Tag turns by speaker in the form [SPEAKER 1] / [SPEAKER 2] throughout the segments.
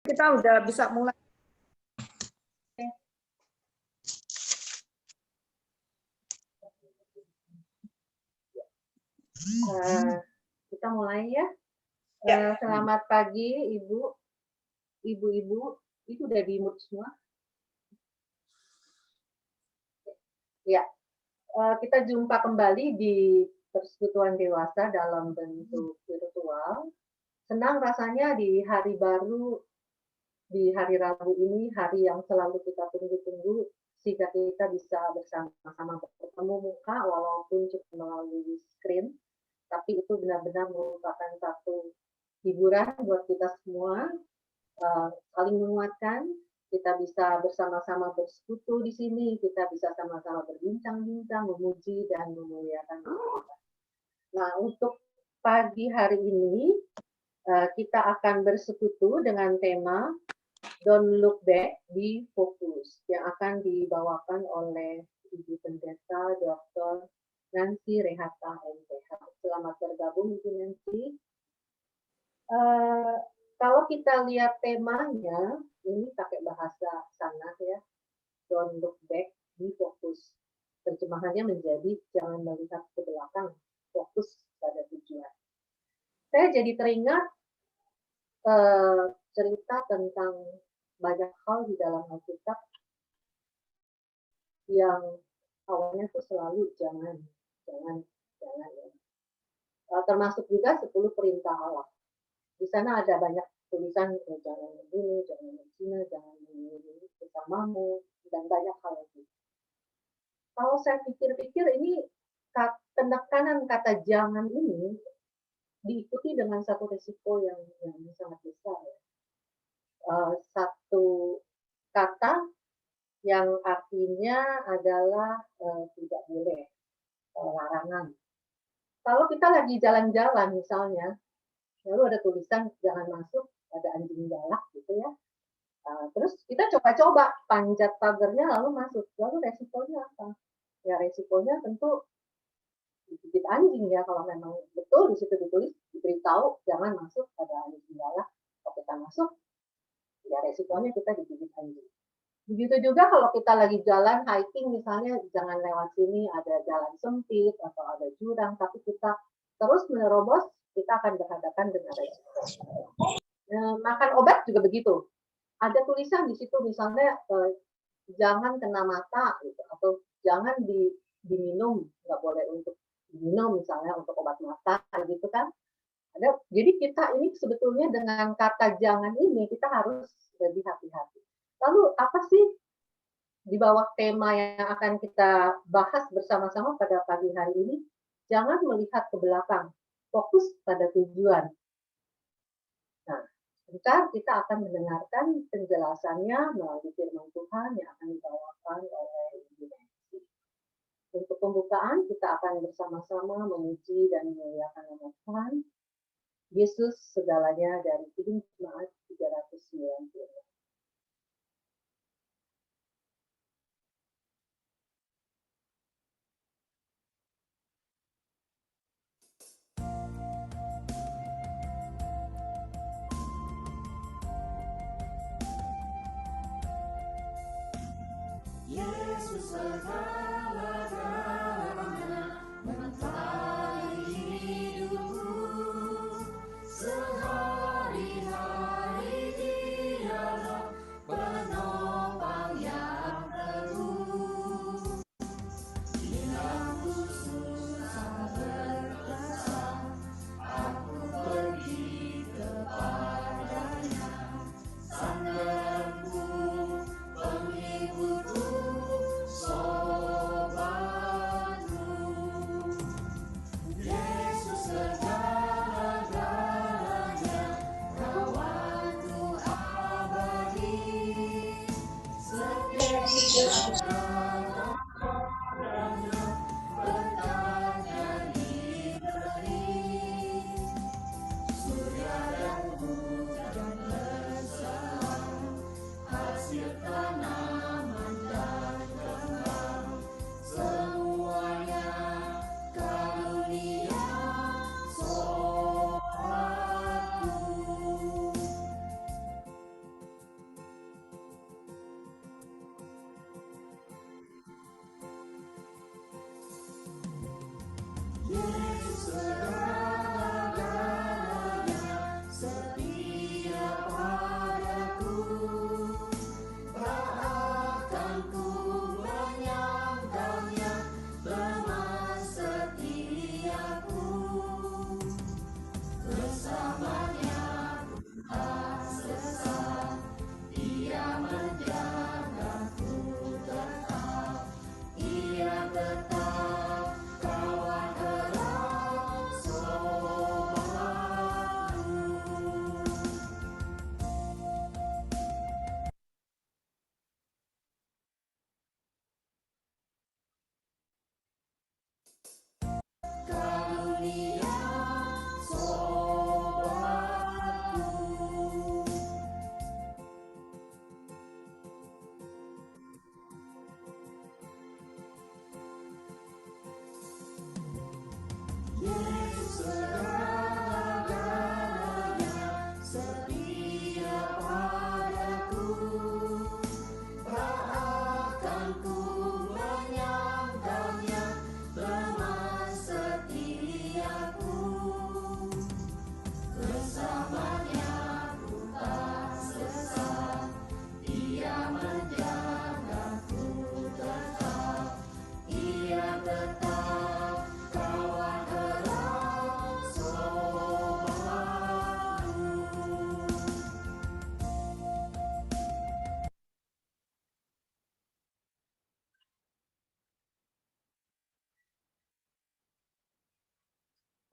[SPEAKER 1] Kita udah bisa mulai. Kita mulai ya. Selamat pagi ibu-ibu. Itu udah di mute semua. Ya, kita jumpa kembali di Persekutuan Dewasa dalam bentuk virtual. Senang rasanya di hari baru, di hari Rabu ini, hari yang selalu kita tunggu-tunggu, sehingga kita bisa bersama-sama bertemu muka walaupun cuma melalui screen, tapi itu benar-benar merupakan satu hiburan buat kita semua, saling menguatkan. Kita bisa bersama-sama bersekutu di sini, kita bisa sama-sama berbincang-bincang, memuji dan memuliakan Allah. Nah, untuk pagi hari ini kita akan bersekutu dengan tema Don't Look Back, Be Focused, yang akan dibawakan oleh Ibu Pendeta Dr. Nancy Rehata MPH. Selamat bergabung Ibu Nancy. Kalau kita lihat temanya, ini pakai bahasa sana ya, don't look back, be focused. Terjemahannya menjadi jangan melihat ke belakang, fokus pada tujuan. Saya jadi teringat cerita tentang banyak hal di dalam Alkitab yang awalnya tuh selalu jangan ya. Termasuk juga 10 perintah Allah. Di sana ada banyak tulisan jangan membunuh, jangan berzina, jangan membunuh sesamamu, dan banyak hal lagi. Kalau saya pikir-pikir ini penekanan kata jangan ini diikuti dengan satu risiko yang sangat besar. Ya. Satu kata yang artinya adalah tidak boleh, larangan. Kalau kita lagi jalan-jalan misalnya, lalu ada tulisan jangan masuk, ada anjing galak gitu ya. Terus kita coba-coba panjat pagarnya lalu masuk. Lalu resikonya apa? Ya resikonya tentu digigit anjing ya, kalau memang betul di situ ditulis diberitahu jangan masuk, ada anjing galak. Kalau kita masuk, ya resikonya kita digigit anjing. Begitu juga kalau kita lagi jalan hiking misalnya, jangan lewat sini, ada jalan sempit atau ada jurang, tapi kita terus menerobos, kita akan berhadapan dengan resiko. Makan obat juga begitu. Ada tulisan di situ misalnya jangan kena mata gitu, atau jangan diminum, nggak boleh untuk diminum misalnya untuk obat mata gitu kan. Jadi kita ini sebetulnya dengan kata jangan ini kita harus lebih hati-hati. Lalu apa sih di bawah tema yang akan kita bahas bersama-sama pada pagi hari ini? Jangan melihat ke belakang, fokus pada tujuan. Nah, sebentar kita akan mendengarkan penjelasannya melalui firman Tuhan yang akan dibawakan oleh Ibu Nancy. Untuk pembukaan kita akan bersama-sama memuji dan memuliakan nama Tuhan. Yesus segalanya dari Kidung Jemaat 390.
[SPEAKER 2] Yesus segala-galanya menyertai hidupku, sehari-hari Dialah penopang yang teguh. Bila ku susah berkesan, aku pergi kepadanya, sandarku, penghiburku, sobat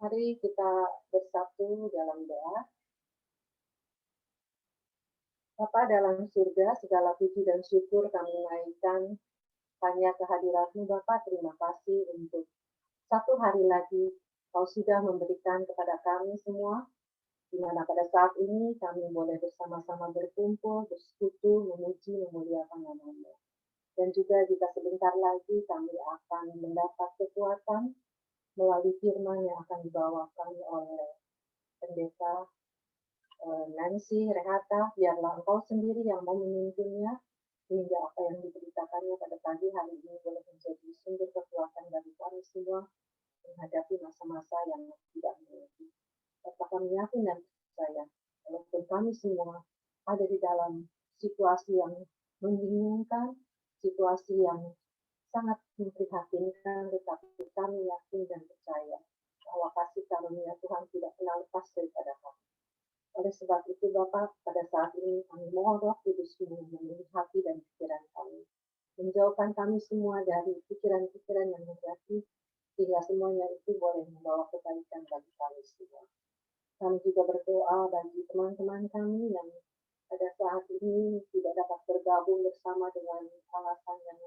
[SPEAKER 1] Mari kita bersatu dalam doa. Bapa dalam surga, segala puji dan syukur kami naikkan hanya kehadirat-Mu Bapa. Terima kasih untuk satu hari lagi Kau sudah memberikan kepada kami semua, di mana pada saat ini kami boleh bersama-sama berkumpul, bersekutu, memuji, memuliakan nama-Mu. Dan juga jika sebentar lagi kami akan mendapat kekuatan melalui firman yang akan dibawakan oleh pendeta Nancy Rehata, biarlah Engkau sendiri yang mau memimpinnya, sehingga apa yang diberitakannya pada pagi hari ini boleh menjadi sumber kekuatan bagi kami semua menghadapi masa-masa yang tidak menentu. Bapak kami yakin dan percaya, walaupun kami semua ada di dalam situasi yang membingungkan, situasi yang sangat memprihatinkan, tetapi kami yakin dan percaya bahwa kasih karunia Tuhan tidak pernah lepas daripada kami. Oleh sebab itu Bapak, pada saat ini kami mohon Roh Kudus-Mu memenuhi hati dan pikiran kami, menjauhkan kami semua dari pikiran-pikiran yang negatif, sehingga semuanya itu boleh membawa kebaikan bagi kami semua. Kami juga berdoa bagi teman-teman kami yang pada saat ini tidak dapat bergabung bersama dengan alasan yang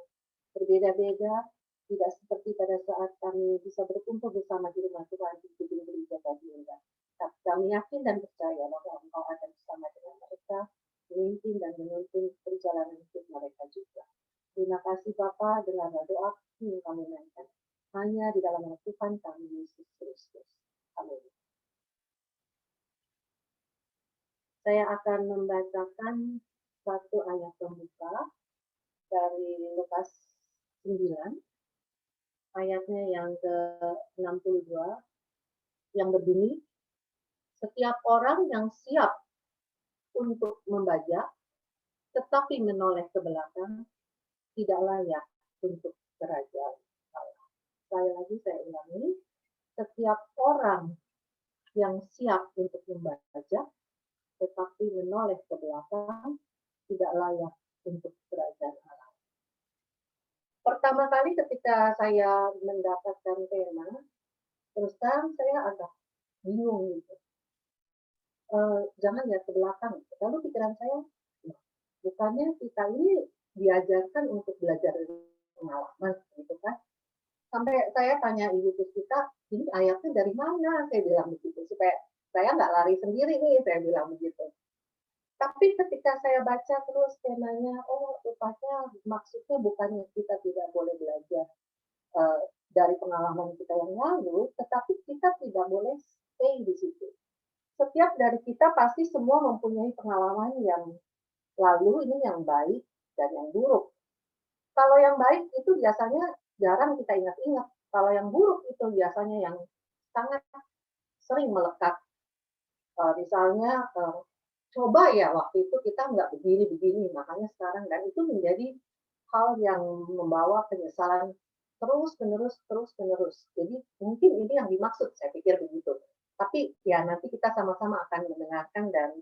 [SPEAKER 1] berbeda-beda, tidak seperti pada saat kami bisa berkumpul bersama di rumah Tuhan di gedung gereja tadi enggak. Kami yakin dan percaya bahwa Engkau akan bersama dengan mereka, memimpin dan menuntun perjalanan hidup mereka juga. Terima kasih Bapa, dengarlah doa yang kami naikkan hanya di dalam nama Tuhan kami Yesus Kristus. Amin. Saya akan membacakan satu ayat pembuka dari Lukas 9, ayatnya yang ke-62, yang berbunyi, setiap orang yang siap untuk membajak, tetapi menoleh ke belakang, tidak layak untuk kerajaan Allah. Sekali lagi saya ulangi, setiap orang yang siap untuk membajak, tetapi menoleh ke belakang, tidak layak untuk kerajaan Allah. Pertama kali ketika saya mendapatkan tema, terus terang saya agak bingung gitu. Jangan lihat ke belakang. Lalu pikiran saya, bukannya kita ini diajarkan untuk belajar dari pengalaman, gitu kan? Sampai saya tanya ibu kita, ini ayatnya dari mana? Saya bilang begitu, supaya saya nggak lari sendiri nih, saya bilang begitu. Tapi ketika saya baca terus temanya, oh rupanya maksudnya bukannya kita tidak boleh belajar dari pengalaman kita yang lalu, tetapi kita tidak boleh stay di situ. Setiap dari kita pasti semua mempunyai pengalaman yang lalu, ini yang baik dan yang buruk. Kalau yang baik itu biasanya jarang kita ingat-ingat. Kalau yang buruk itu biasanya yang sangat sering melekat. Misalnya, coba ya waktu itu kita nggak begini-begini, makanya sekarang, dan itu menjadi hal yang membawa penyesalan terus-menerus. Jadi mungkin ini yang dimaksud, saya pikir begitu. Tapi ya nanti kita sama-sama akan mendengarkan dan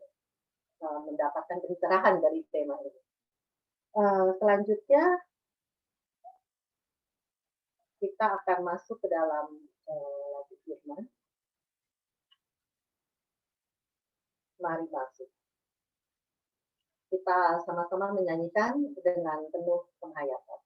[SPEAKER 1] mendapatkan pencerahan dari tema ini. Selanjutnya kita akan masuk ke dalam lagu firman. Mari masuk. Kita sama-sama menyanyikan dengan penuh penghayatan.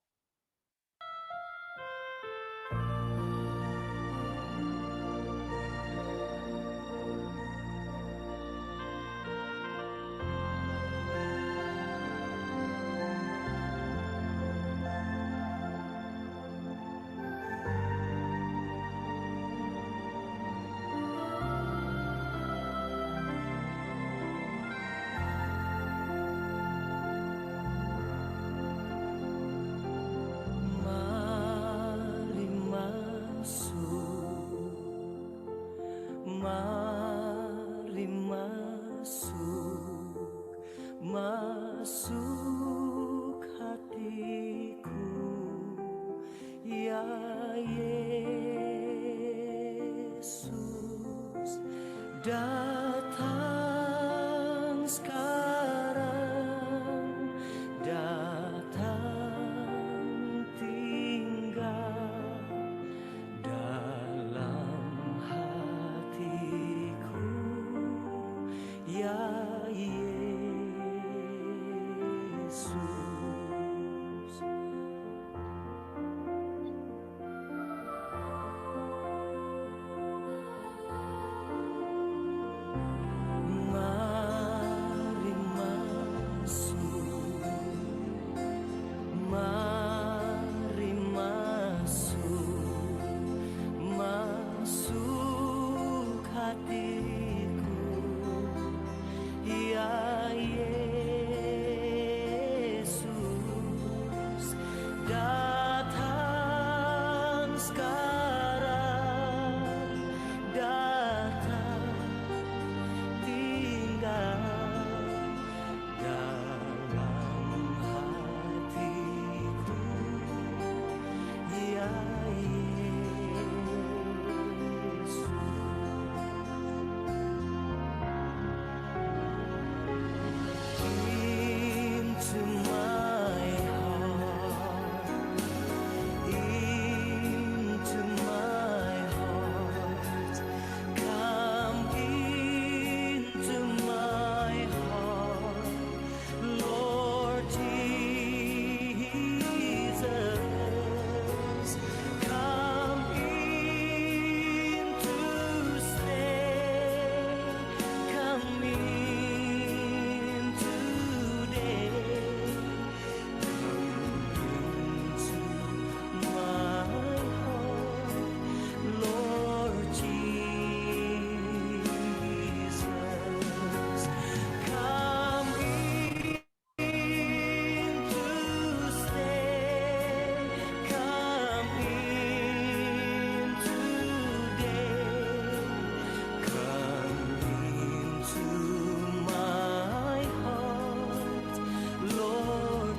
[SPEAKER 3] Masuk hatiku, ya Yesus, datang sekarang, datang tinggal dalam hati. Mari masuk, mari masuk, masuk hatiku, ya Yesus, datang sekarang, datang tinggal dalam hatiku, ya Yesus. Into my heart, into my heart, come into my heart, Lord Jesus, come in to stay, come in today, into my heart, Lord Jesus, come in to stay, come in today, come into my heart, Lord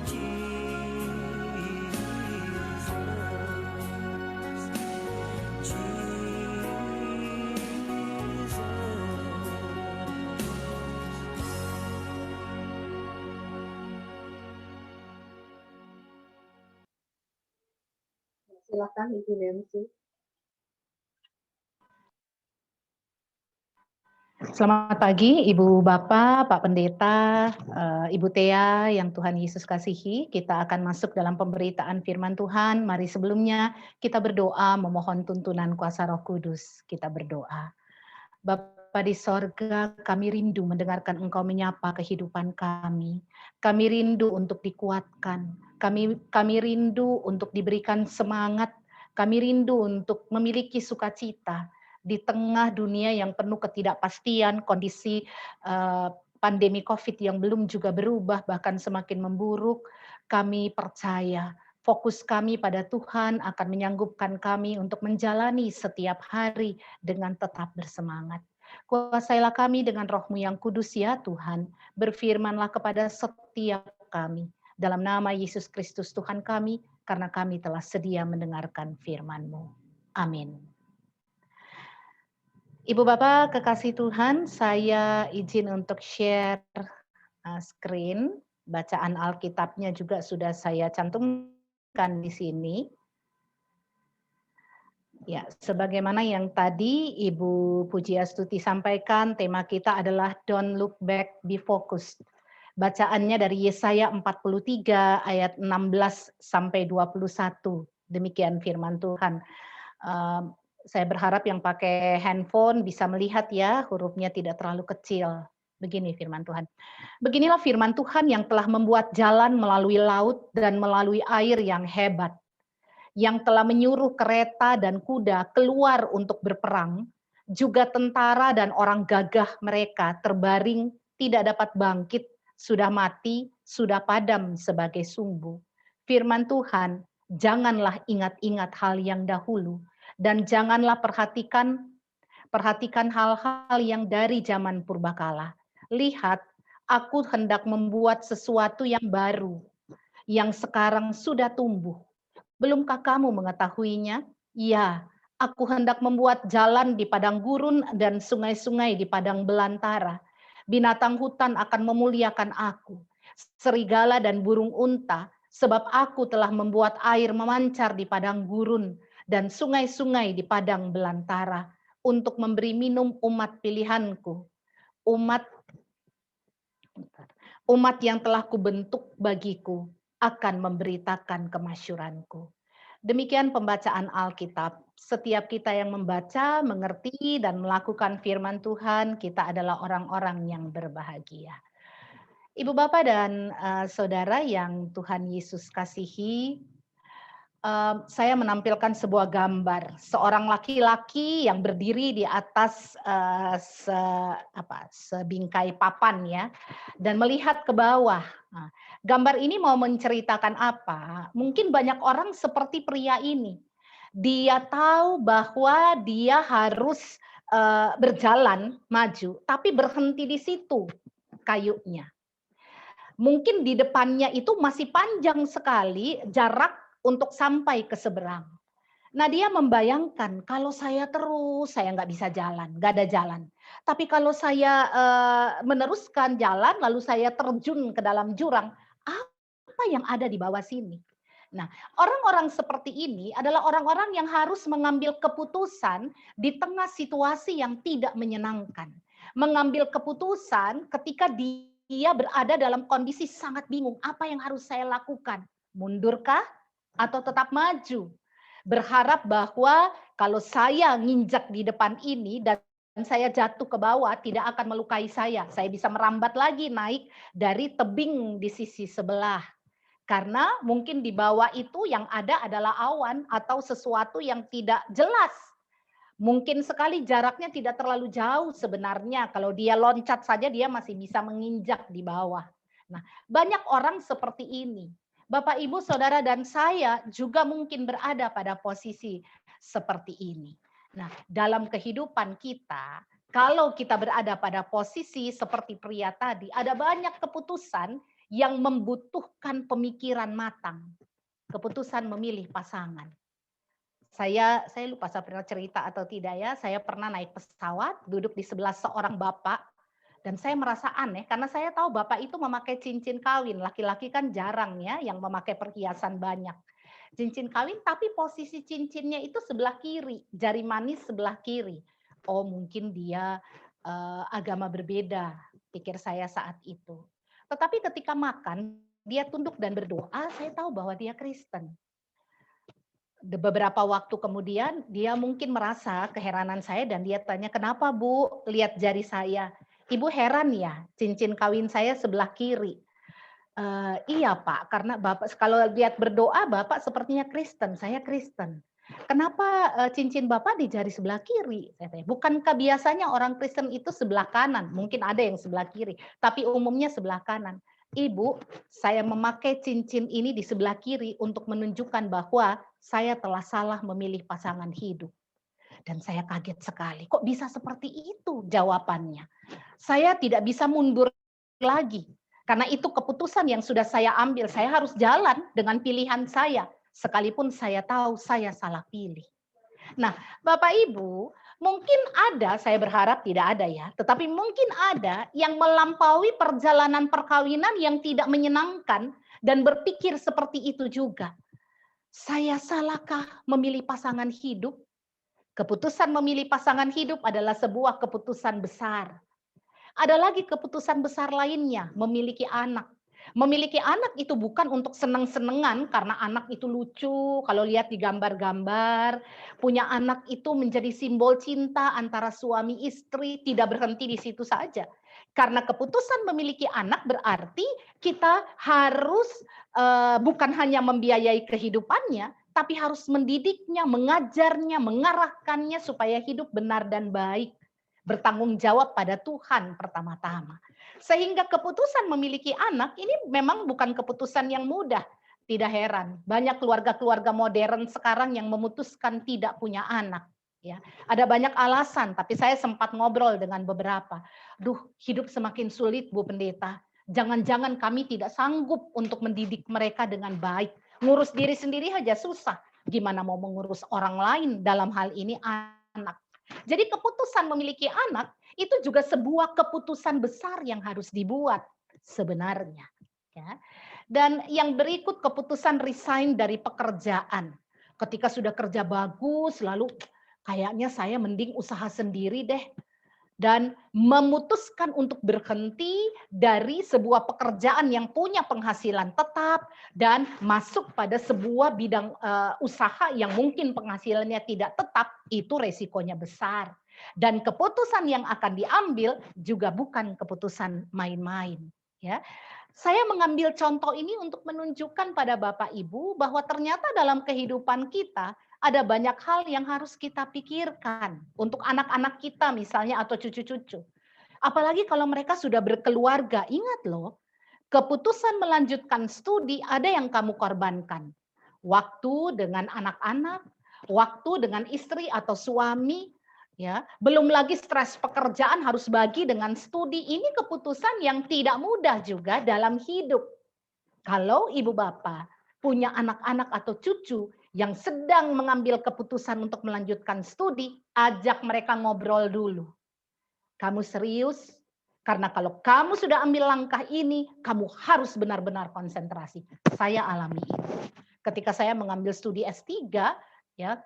[SPEAKER 1] Silakan Ibu Nancy.
[SPEAKER 4] Selamat pagi Ibu Bapak, Pak Pendeta, Ibu Tea yang Tuhan Yesus kasihi. Kita akan masuk dalam pemberitaan firman Tuhan. Mari sebelumnya kita berdoa memohon tuntunan kuasa Roh Kudus. Kita berdoa. Bapa di sorga, kami rindu mendengarkan Engkau menyapa kehidupan kami. Kami rindu untuk dikuatkan. Kami rindu untuk diberikan semangat. Kami rindu untuk memiliki sukacita di tengah dunia yang penuh ketidakpastian, kondisi pandemi COVID yang belum juga berubah, bahkan semakin memburuk. Kami percaya fokus kami pada Tuhan akan menyanggupkan kami untuk menjalani setiap hari dengan tetap bersemangat. Kuasailah kami dengan Roh-Mu yang kudus ya Tuhan. Berfirmanlah kepada setiap kami. Dalam nama Yesus Kristus Tuhan kami, karena kami telah sedia mendengarkan firman-Mu. Amin. Ibu Bapak kekasih Tuhan, saya izin untuk share screen. Bacaan Alkitabnya juga sudah saya cantumkan di sini. Ya, sebagaimana yang tadi Ibu Pujiastuti sampaikan, tema kita adalah Don't Look Back, Be Focused. Bacaannya dari Yesaya 43 ayat 16 sampai 21. Demikian firman Tuhan. Saya berharap yang pakai handphone bisa melihat ya, hurufnya tidak terlalu kecil. Begini firman Tuhan. Beginilah firman Tuhan yang telah membuat jalan melalui laut dan melalui air yang hebat, yang telah menyuruh kereta dan kuda keluar untuk berperang, juga tentara dan orang gagah mereka terbaring tidak dapat bangkit, sudah mati, sudah padam sebagai sumbu. Firman Tuhan, janganlah ingat-ingat hal yang dahulu, dan janganlah perhatikan hal-hal yang dari zaman purbakala. Lihat, aku hendak membuat sesuatu yang baru, yang sekarang sudah tumbuh. Belumkah kamu mengetahuinya? Ya, aku hendak membuat jalan di padang gurun dan sungai-sungai di padang belantara. Binatang hutan akan memuliakan aku, serigala dan burung unta, sebab aku telah membuat air memancar di padang gurun dan sungai-sungai di padang belantara untuk memberi minum umat pilihanku. Umat yang telah kubentuk bagiku akan memberitakan kemasyuranku. Demikian pembacaan Alkitab. Setiap kita yang membaca, mengerti, dan melakukan firman Tuhan, kita adalah orang-orang yang berbahagia. Ibu Bapak dan saudara yang Tuhan Yesus kasihi, saya menampilkan sebuah gambar seorang laki-laki yang berdiri di atas sebingkai papan ya, dan melihat ke bawah. Nah, gambar ini mau menceritakan apa? Mungkin banyak orang seperti pria ini. Dia tahu bahwa dia harus berjalan maju, tapi berhenti di situ kayunya. Mungkin di depannya itu masih panjang sekali jarak untuk sampai ke seberang. Nah, dia membayangkan kalau saya terus, saya nggak bisa jalan, nggak ada jalan. Tapi kalau saya meneruskan jalan, lalu saya terjun ke dalam jurang, apa yang ada di bawah sini? Nah, orang-orang seperti ini adalah orang-orang yang harus mengambil keputusan di tengah situasi yang tidak menyenangkan. Mengambil keputusan ketika dia berada dalam kondisi sangat bingung, apa yang harus saya lakukan? Mundurkah atau tetap maju? Berharap bahwa kalau saya nginjak di depan ini dan saya jatuh ke bawah tidak akan melukai saya bisa merambat lagi naik dari tebing di sisi sebelah. Karena mungkin di bawah itu yang ada adalah awan atau sesuatu yang tidak jelas. Mungkin sekali jaraknya tidak terlalu jauh sebenarnya. Kalau dia loncat saja dia masih bisa menginjak di bawah. Nah, banyak orang seperti ini. Bapak, Ibu, Saudara, dan saya juga mungkin berada pada posisi seperti ini. Nah, dalam kehidupan kita, kalau kita berada pada posisi seperti pria tadi, ada banyak keputusan yang membutuhkan pemikiran matang. Keputusan memilih pasangan. Saya lupa saya pernah cerita atau tidak ya, saya pernah naik pesawat, duduk di sebelah seorang bapak, dan saya merasa aneh karena saya tahu bapak itu memakai cincin kawin. Laki-laki kan jarang ya yang memakai perhiasan banyak. Cincin kawin tapi posisi cincinnya itu sebelah kiri, jari manis sebelah kiri. Oh, mungkin dia agama berbeda, pikir saya saat itu. Tetapi ketika makan, dia tunduk dan berdoa, saya tahu bahwa dia Kristen. Beberapa waktu kemudian, dia mungkin merasa keheranan saya dan dia tanya, kenapa Bu, lihat jari saya? Ibu heran ya, cincin kawin saya sebelah kiri. Iya Pak, karena Bapak kalau lihat berdoa, Bapak sepertinya Kristen, saya Kristen. Kenapa cincin Bapak di jari sebelah kiri? Saya tanya, bukankah biasanya orang Kristen itu sebelah kanan? Mungkin ada yang sebelah kiri, tapi umumnya sebelah kanan. Ibu, saya memakai cincin ini di sebelah kiri untuk menunjukkan bahwa saya telah salah memilih pasangan hidup. Dan saya kaget sekali, kok bisa seperti itu jawabannya. Saya tidak bisa mundur lagi, karena itu keputusan yang sudah saya ambil. Saya harus jalan dengan pilihan saya, sekalipun saya tahu saya salah pilih. Nah, Bapak Ibu, mungkin ada, saya berharap tidak ada ya, tetapi mungkin ada yang melampaui perjalanan perkawinan yang tidak menyenangkan dan berpikir seperti itu juga. Saya salahkah memilih pasangan hidup? Keputusan memilih pasangan hidup adalah sebuah keputusan besar. Ada lagi keputusan besar lainnya, memiliki anak. Memiliki anak itu bukan untuk senang-senangan karena anak itu lucu, kalau lihat di gambar-gambar. Punya anak itu menjadi simbol cinta antara suami istri, tidak berhenti di situ saja. Karena keputusan memiliki anak berarti kita harus bukan hanya membiayai kehidupannya, tapi harus mendidiknya, mengajarnya, mengarahkannya supaya hidup benar dan baik. Bertanggung jawab pada Tuhan pertama-tama. Sehingga keputusan memiliki anak ini memang bukan keputusan yang mudah. Tidak heran, banyak keluarga-keluarga modern sekarang yang memutuskan tidak punya anak. Ya, ada banyak alasan, tapi saya sempat ngobrol dengan beberapa. Duh, hidup semakin sulit, Bu Pendeta. Jangan-jangan kami tidak sanggup untuk mendidik mereka dengan baik. Ngurus diri sendiri aja susah. Gimana mau mengurus orang lain dalam hal ini anak. Jadi keputusan memiliki anak itu juga sebuah keputusan besar yang harus dibuat sebenarnya. Ya. Dan yang berikut keputusan resign dari pekerjaan. Ketika sudah kerja bagus, lalu kayaknya saya mending usaha sendiri deh. dan memutuskan untuk berhenti dari sebuah pekerjaan yang punya penghasilan tetap dan masuk pada sebuah bidang usaha yang mungkin penghasilannya tidak tetap, itu resikonya besar. Dan keputusan yang akan diambil juga bukan keputusan main-main, ya. Saya mengambil contoh ini untuk menunjukkan pada Bapak Ibu bahwa ternyata dalam kehidupan kita ada banyak hal yang harus kita pikirkan untuk anak-anak kita misalnya atau cucu-cucu. Apalagi kalau mereka sudah berkeluarga. Ingat loh, keputusan melanjutkan studi ada yang kamu korbankan. Waktu dengan anak-anak, waktu dengan istri atau suami, ya. Belum lagi stres pekerjaan harus bagi dengan studi. Ini keputusan yang tidak mudah juga dalam hidup. Kalau ibu bapak punya anak-anak atau cucu yang sedang mengambil keputusan untuk melanjutkan studi, ajak mereka ngobrol dulu. Kamu serius? Karena kalau kamu sudah ambil langkah ini, kamu harus benar-benar konsentrasi. Saya alami itu. Ketika saya mengambil studi S3, ya,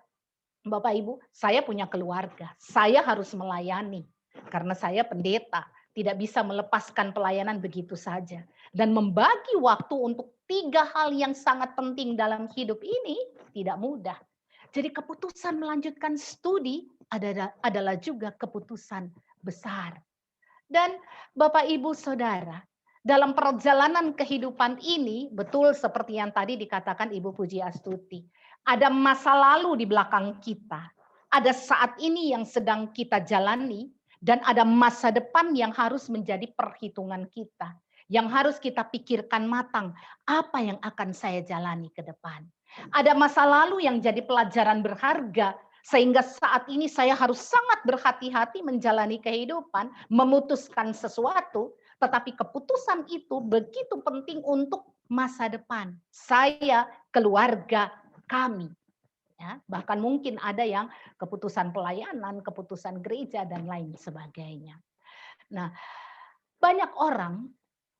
[SPEAKER 4] Bapak Ibu, saya punya keluarga. Saya harus melayani karena saya pendeta. Tidak bisa melepaskan pelayanan begitu saja. Dan membagi waktu untuk 3 hal yang sangat penting dalam hidup ini tidak mudah. Jadi keputusan melanjutkan studi adalah juga keputusan besar. Dan Bapak Ibu Saudara, dalam perjalanan kehidupan ini, betul seperti yang tadi dikatakan Ibu Puji Astuti, ada masa lalu di belakang kita. Ada saat ini yang sedang kita jalani, dan ada masa depan yang harus menjadi perhitungan kita. Yang harus kita pikirkan matang, apa yang akan saya jalani ke depan. Ada masa lalu yang jadi pelajaran berharga, sehingga saat ini saya harus sangat berhati-hati menjalani kehidupan, memutuskan sesuatu, tetapi keputusan itu begitu penting untuk masa depan. Saya, keluarga, kami. Ya, bahkan mungkin ada yang keputusan pelayanan, keputusan gereja, dan lain sebagainya. Nah, banyak orang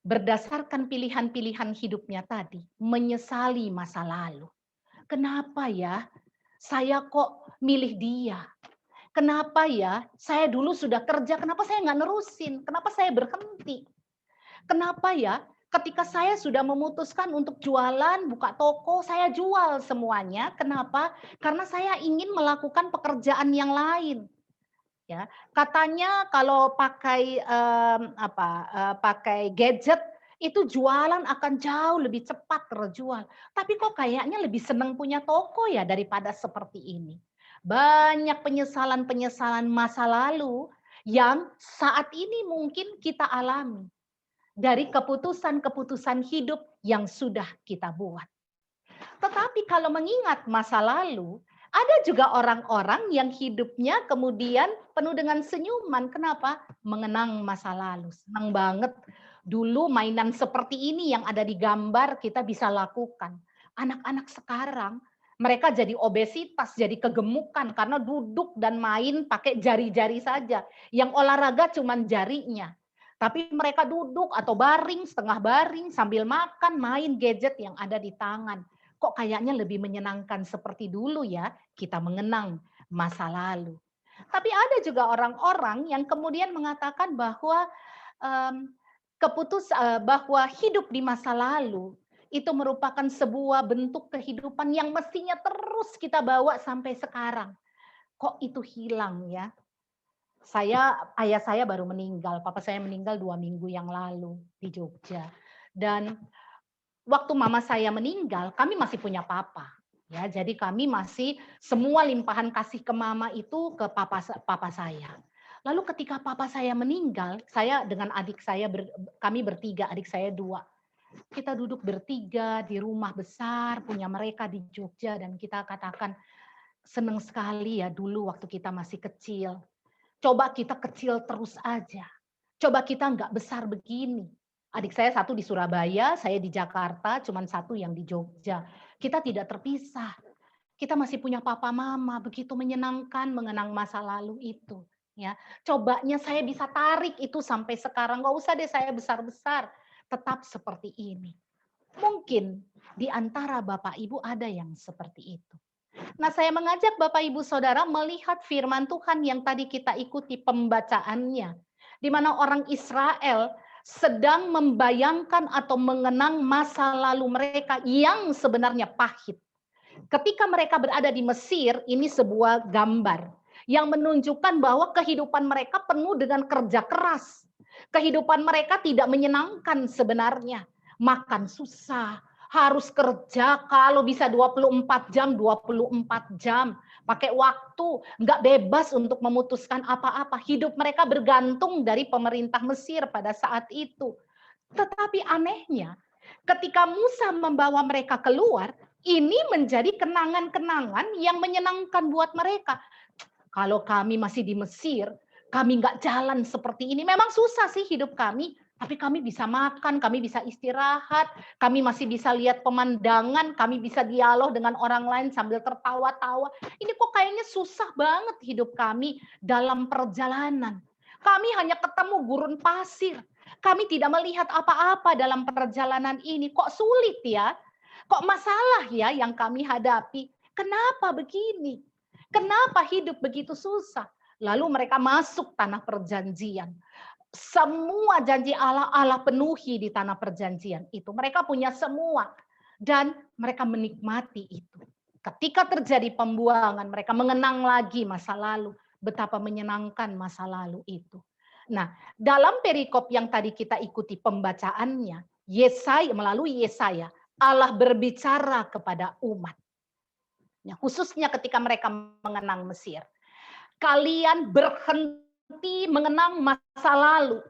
[SPEAKER 4] berdasarkan pilihan-pilihan hidupnya tadi, menyesali masa lalu. Kenapa ya saya kok milih dia? Kenapa ya saya dulu sudah kerja, kenapa saya nggak nerusin? Kenapa saya berhenti? Kenapa ya ketika saya sudah memutuskan untuk jualan, buka toko, saya jual semuanya. Kenapa? Karena saya ingin melakukan pekerjaan yang lain. Ya, katanya kalau pakai pakai gadget itu jualan akan jauh lebih cepat terjual. Tapi kok kayaknya lebih senang punya toko ya daripada seperti ini. Banyak penyesalan-penyesalan masa lalu yang saat ini mungkin kita alami dari keputusan-keputusan hidup yang sudah kita buat. Tetapi kalau mengingat masa lalu, ada juga orang-orang yang hidupnya kemudian penuh dengan senyuman. Kenapa? Mengenang masa lalu. Senang banget dulu mainan seperti ini yang ada di gambar kita bisa lakukan. Anak-anak sekarang mereka jadi obesitas, jadi kegemukan karena duduk dan main pakai jari-jari saja. Yang olahraga cuma jarinya. Tapi mereka duduk atau baring, setengah baring sambil makan, main gadget yang ada di tangan. Kok kayaknya lebih menyenangkan seperti dulu ya, kita mengenang masa lalu. Tapi ada juga orang-orang yang kemudian mengatakan bahwa bahwa hidup di masa lalu itu merupakan sebuah bentuk kehidupan yang mestinya terus kita bawa sampai sekarang. Kok itu hilang ya? Ayah saya baru meninggal, papa saya meninggal 2 minggu yang lalu di Jogja. Dan waktu mama saya meninggal, kami masih punya papa. Ya, jadi kami masih semua limpahan kasih ke mama itu ke papa saya. Lalu ketika papa saya meninggal, saya dengan adik saya, kami bertiga, adik saya 2. Kita duduk bertiga di rumah besar, punya mereka di Jogja, dan kita katakan, senang sekali ya dulu waktu kita masih kecil. Coba kita kecil terus aja. Coba kita nggak besar begini. Adik saya 1 di Surabaya, saya di Jakarta, cuman 1 yang di Jogja. Kita tidak terpisah. Kita masih punya papa mama, begitu menyenangkan mengenang masa lalu itu. Ya, cobanya saya bisa tarik itu sampai sekarang. Nggak usah deh saya besar-besar, tetap seperti ini. Mungkin di antara Bapak Ibu ada yang seperti itu. Nah, saya mengajak Bapak Ibu Saudara melihat firman Tuhan yang tadi kita ikuti pembacaannya, di mana orang Israel sedang membayangkan atau mengenang masa lalu mereka yang sebenarnya pahit. Ketika mereka berada di Mesir, ini sebuah gambar yang menunjukkan bahwa kehidupan mereka penuh dengan kerja keras. Kehidupan mereka tidak menyenangkan sebenarnya. Makan susah, harus kerja kalau bisa 24 jam, 24 jam. Pakai waktu, nggak bebas untuk memutuskan apa-apa. Hidup mereka bergantung dari pemerintah Mesir pada saat itu. Tetapi anehnya, ketika Musa membawa mereka keluar, ini menjadi kenangan-kenangan yang menyenangkan buat mereka. Kalau kami masih di Mesir, kami nggak jalan seperti ini. Memang susah sih hidup kami, tapi kami bisa makan, kami bisa istirahat, kami masih bisa lihat pemandangan, kami bisa dialog dengan orang lain sambil tertawa-tawa. Ini kok kayaknya susah banget hidup kami dalam perjalanan. Kami hanya ketemu gurun pasir. Kami tidak melihat apa-apa dalam perjalanan ini. Kok sulit ya? Kok masalah ya yang kami hadapi? Kenapa begini? Kenapa hidup begitu susah? Lalu mereka masuk tanah perjanjian. Semua janji Allah, Allah penuhi di tanah perjanjian itu. Mereka punya semua. Dan mereka menikmati itu. Ketika terjadi pembuangan, mereka mengenang lagi masa lalu. Betapa menyenangkan masa lalu itu. Nah, dalam perikop yang tadi kita ikuti pembacaannya, Yesaya, melalui Yesaya, Allah berbicara kepada umat. Khususnya ketika mereka mengenang Mesir. Kalian berhenti mengenang masa lalu.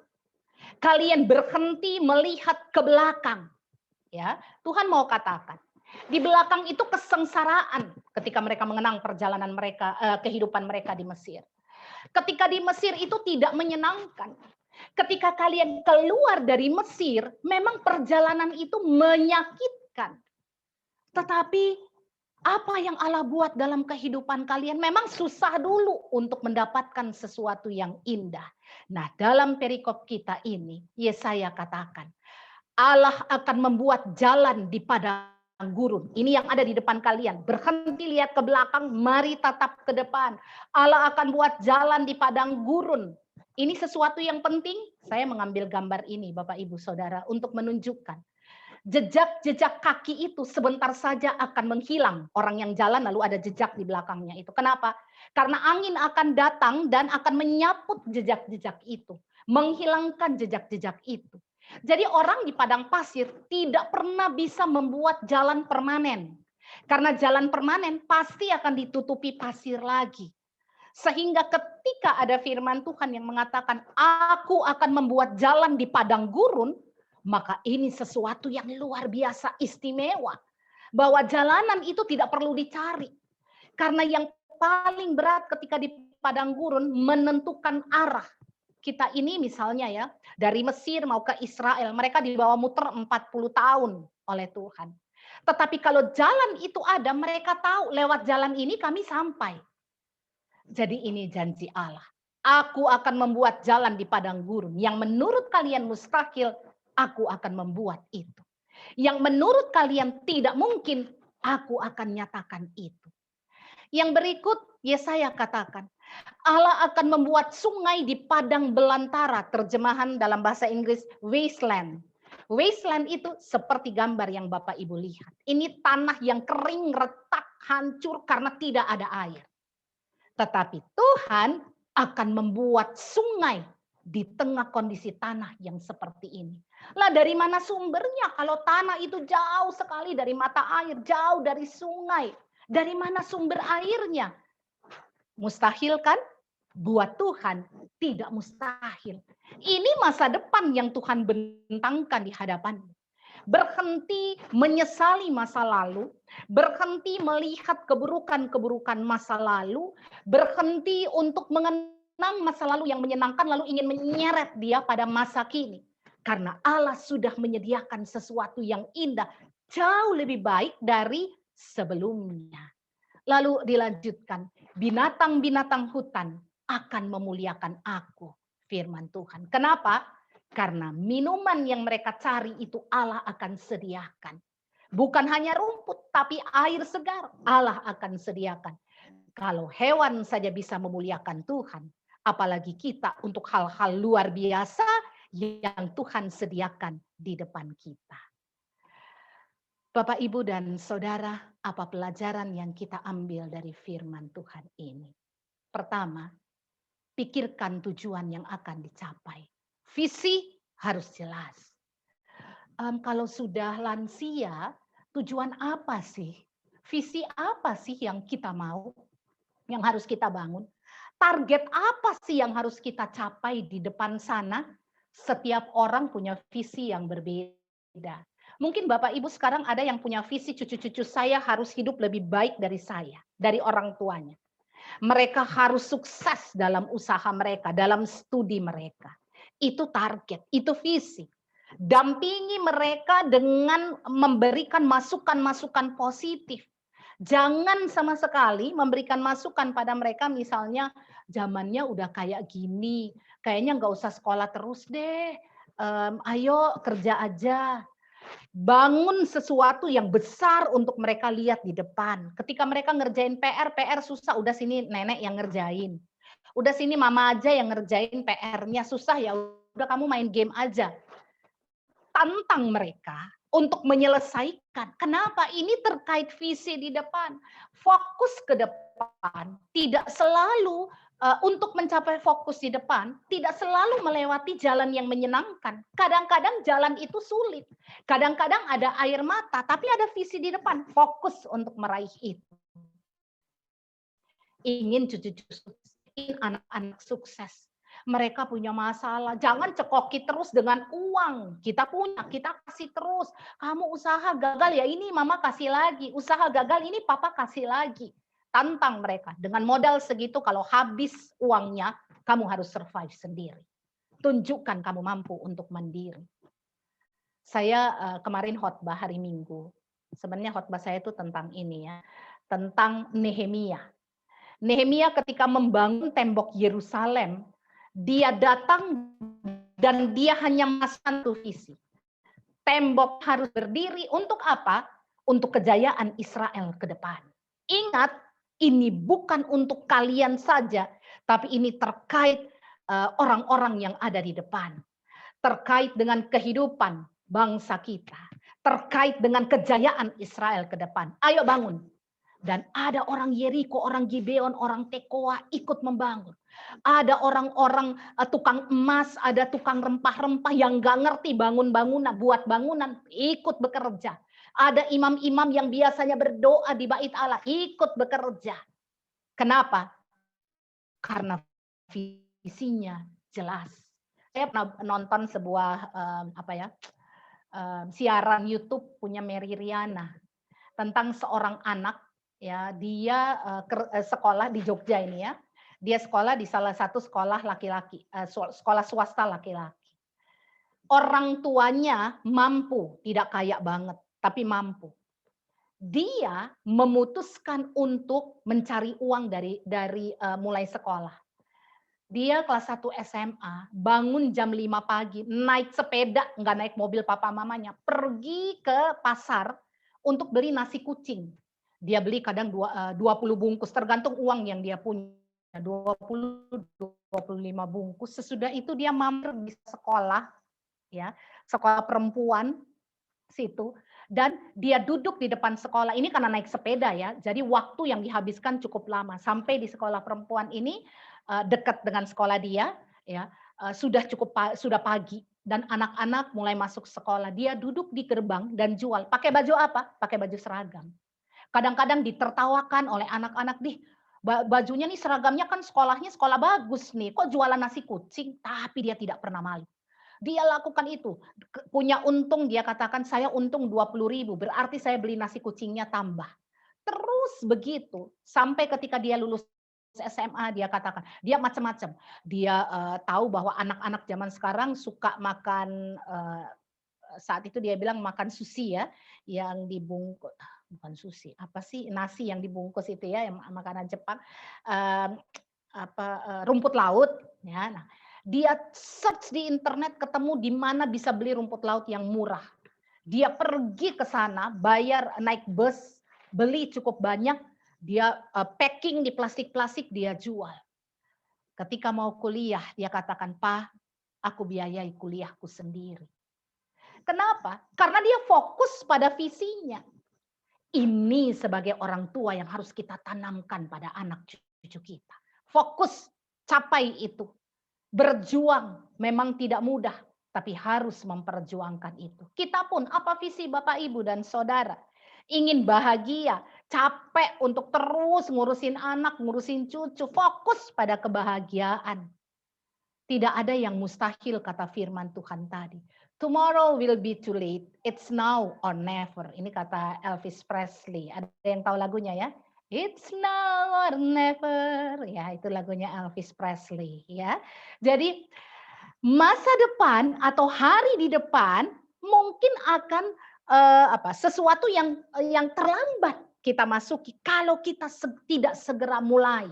[SPEAKER 4] Kalian berhenti melihat ke belakang. Ya, Tuhan mau katakan, di belakang itu kesengsaraan ketika mereka mengenang perjalanan mereka, kehidupan mereka di Mesir. Ketika di Mesir itu tidak menyenangkan. Ketika kalian keluar dari Mesir, memang perjalanan itu menyakitkan. Tetapi apa yang Allah buat dalam kehidupan kalian memang susah dulu untuk mendapatkan sesuatu yang indah. Nah, dalam perikop kita ini, Yesaya katakan, Allah akan membuat jalan di padang gurun. Ini yang ada di depan kalian. Berhenti lihat ke belakang, mari tatap ke depan. Allah akan buat jalan di padang gurun. Ini sesuatu yang penting. Saya mengambil gambar ini, Bapak Ibu Saudara, untuk menunjukkan jejak-jejak kaki itu sebentar saja akan menghilang. Orang yang jalan lalu ada jejak di belakangnya itu. Kenapa? Karena angin akan datang dan akan menyaput jejak-jejak itu. Menghilangkan jejak-jejak itu. Jadi orang di padang pasir tidak pernah bisa membuat jalan permanen. Karena jalan permanen pasti akan ditutupi pasir lagi. Sehingga ketika ada firman Tuhan yang mengatakan, aku akan membuat jalan di padang gurun, maka ini sesuatu yang luar biasa istimewa. Bahwa jalanan itu tidak perlu dicari. Karena yang paling berat ketika di padang gurun menentukan arah. Kita ini misalnya ya, dari Mesir mau ke Israel, mereka dibawa muter 40 tahun oleh Tuhan. Tetapi kalau jalan itu ada, mereka tahu lewat jalan ini kami sampai. Jadi ini janji Allah. Aku akan membuat jalan di padang gurun yang menurut kalian mustahil, aku akan membuat itu. Yang menurut kalian tidak mungkin, aku akan nyatakan itu. Yang berikut Yesaya katakan, Allah akan membuat sungai di padang belantara, terjemahan dalam bahasa Inggris wasteland. Wasteland itu seperti gambar yang Bapak Ibu lihat. Ini tanah yang kering, retak, hancur karena tidak ada air. Tetapi Tuhan akan membuat sungai di tengah kondisi tanah yang seperti ini. Lah dari mana sumbernya? Kalau tanah itu jauh sekali dari mata air, jauh dari sungai. Dari mana sumber airnya? Mustahil kan? Buat Tuhan tidak mustahil. Ini masa depan yang Tuhan bentangkan di hadapanmu. Berhenti menyesali masa lalu, berhenti melihat keburukan-keburukan masa lalu, berhenti untuk mengenang masa lalu yang menyenangkan lalu ingin menyeret dia pada masa kini. Karena Allah sudah menyediakan sesuatu yang indah, jauh lebih baik dari sebelumnya. Lalu dilanjutkan, binatang-binatang hutan akan memuliakan aku, firman Tuhan. Kenapa? Karena minuman yang mereka cari itu Allah akan sediakan. Bukan hanya rumput, tapi air segar Allah akan sediakan. Kalau hewan saja bisa memuliakan Tuhan, apalagi kita untuk hal-hal luar biasa yang Tuhan sediakan di depan kita. Bapak, Ibu, dan Saudara, apa pelajaran yang kita ambil dari firman Tuhan ini? Pertama, pikirkan tujuan yang akan dicapai. Visi harus jelas. Kalau sudah lansia, tujuan apa sih? Visi apa sih yang kita mau? Yang harus kita bangun? Target apa sih yang harus kita capai di depan sana? Setiap orang punya visi yang berbeda. Mungkin Bapak Ibu sekarang ada yang punya visi cucu-cucu saya harus hidup lebih baik dari saya, dari orang tuanya. Mereka harus sukses dalam usaha mereka, dalam studi mereka. Itu target, itu visi. Dampingi mereka dengan memberikan masukan-masukan positif. Jangan sama sekali memberikan masukan pada mereka, misalnya zamannya udah kayak gini, kayaknya nggak usah sekolah terus deh, ayo kerja aja. Bangun sesuatu yang besar untuk mereka lihat di depan. Ketika mereka ngerjain PR susah, udah sini nenek yang ngerjain. Udah sini mama aja yang ngerjain PR-nya, susah ya udah kamu main game aja. Tantang mereka untuk menyelesaikan. Kenapa? Ini terkait visi di depan. Fokus ke depan. Tidak selalu untuk mencapai fokus di depan, tidak selalu melewati jalan yang menyenangkan. Kadang-kadang jalan itu sulit. Kadang-kadang ada air mata, tapi ada visi di depan. Fokus untuk meraih itu. Ingin cucu-cucu sukses, ingin anak-anak sukses. Mereka punya masalah, jangan cekoki terus dengan uang. Kita punya, kita kasih terus. Kamu usaha gagal ya ini mama kasih lagi. Usaha gagal ini papa kasih lagi. Tantang mereka. Dengan modal segitu kalau habis uangnya, kamu harus survive sendiri. Tunjukkan kamu mampu untuk mandiri. Saya kemarin khotbah hari Minggu. Sebenarnya khotbah saya itu tentang ini ya. Tentang Nehemia. Nehemia ketika membangun tembok Yerusalem, dia datang dan dia hanya memasang satu visi. Tembok harus berdiri untuk apa? Untuk kejayaan Israel ke depan. Ingat, ini bukan untuk kalian saja, tapi ini terkait orang-orang yang ada di depan. Terkait dengan kehidupan bangsa kita. Terkait dengan kejayaan Israel ke depan. Ayo bangun. Dan ada orang Yeriko, orang Gibeon, orang Tekoa ikut membangun. Ada orang-orang tukang emas, ada tukang rempah-rempah yang nggak ngerti bangun bangunan, buat bangunan, ikut bekerja. Ada imam-imam yang biasanya berdoa di bait Allah, ikut bekerja. Kenapa? Karena visinya jelas. Saya pernah nonton sebuah siaran YouTube punya Mary Riana tentang seorang anak. Ya, dia sekolah di Jogja ini ya. Dia sekolah di salah satu sekolah laki-laki, sekolah swasta laki-laki. Orang tuanya mampu, tidak kaya banget, tapi mampu. Dia memutuskan untuk mencari uang dari mulai sekolah. Dia kelas 1 SMA, bangun jam 5 pagi, naik sepeda, nggak naik mobil papa mamanya, pergi ke pasar untuk beli nasi kucing. Dia beli kadang 20 bungkus, tergantung uang yang dia punya. 20-25 bungkus. Sesudah itu dia mampir di sekolah, ya, sekolah perempuan situ, dan dia duduk di depan sekolah ini karena naik sepeda ya. Jadi waktu yang dihabiskan cukup lama. Sampai di sekolah perempuan ini dekat dengan sekolah dia, ya, sudah pagi dan anak-anak mulai masuk sekolah. Dia duduk di gerbang dan jual. Pakai baju apa? Pakai baju seragam. Kadang-kadang ditertawakan oleh anak-anak, bajunya nih seragamnya kan sekolahnya sekolah bagus nih, kok jualan nasi kucing? Tapi dia tidak pernah malu. Dia lakukan itu. Punya untung, dia katakan saya untung 20.000, berarti saya beli nasi kucingnya tambah. Terus begitu, sampai ketika dia lulus SMA, dia katakan, dia macam-macam. Dia tahu bahwa anak-anak zaman sekarang suka makan, saat itu dia bilang makan sushi ya, yang dibungkus, bukan sushi, apa sih nasi yang dibungkus itu ya, yang makanan Jepang, rumput laut ya. Nah, dia search di internet ketemu di mana bisa beli rumput laut yang murah. Dia pergi ke sana, bayar naik bus, beli cukup banyak, dia packing di plastik-plastik, dia jual. Ketika mau kuliah, dia katakan, "Pak, aku biayai kuliahku sendiri." Kenapa? Karena dia fokus pada visinya. Ini sebagai orang tua yang harus kita tanamkan pada anak cucu kita. Fokus, capai itu. Berjuang memang tidak mudah, tapi harus memperjuangkan itu. Kita pun, apa visi Bapak, Ibu, dan Saudara? Ingin bahagia, capek untuk terus ngurusin anak, ngurusin cucu, fokus pada kebahagiaan. Tidak ada yang mustahil, kata firman Tuhan tadi. Tomorrow will be too late. It's now or never. Ini kata Elvis Presley. Ada yang tahu lagunya ya? It's now or never. Ya, itu lagunya Elvis Presley ya. Jadi masa depan atau hari di depan mungkin akan sesuatu yang terlambat kita masuki kalau kita tidak segera mulai.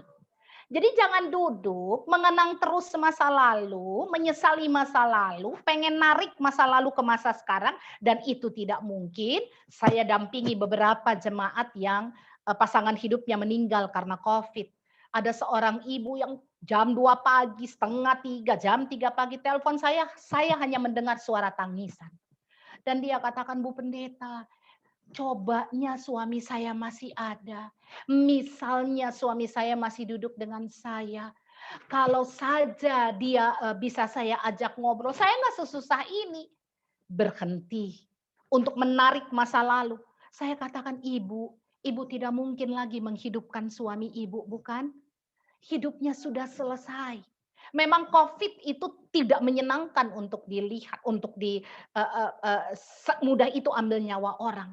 [SPEAKER 4] Jadi jangan duduk mengenang terus masa lalu, menyesali masa lalu, pengen narik masa lalu ke masa sekarang, dan itu tidak mungkin. Saya dampingi beberapa jemaat yang pasangan hidupnya meninggal karena COVID. Ada seorang ibu yang jam 2 pagi, setengah 3, jam 3 pagi telepon saya hanya mendengar suara tangisan. Dan dia katakan, "Bu Pendeta, cobanya suami saya masih ada. Misalnya suami saya masih duduk dengan saya. Kalau saja dia bisa saya ajak ngobrol, saya nggak sesusah ini." Berhenti untuk menarik masa lalu. Saya katakan, ibu tidak mungkin lagi menghidupkan suami ibu, bukan? Hidupnya sudah selesai. Memang COVID itu tidak menyenangkan untuk dilihat, untuk semudah itu ambil nyawa orang.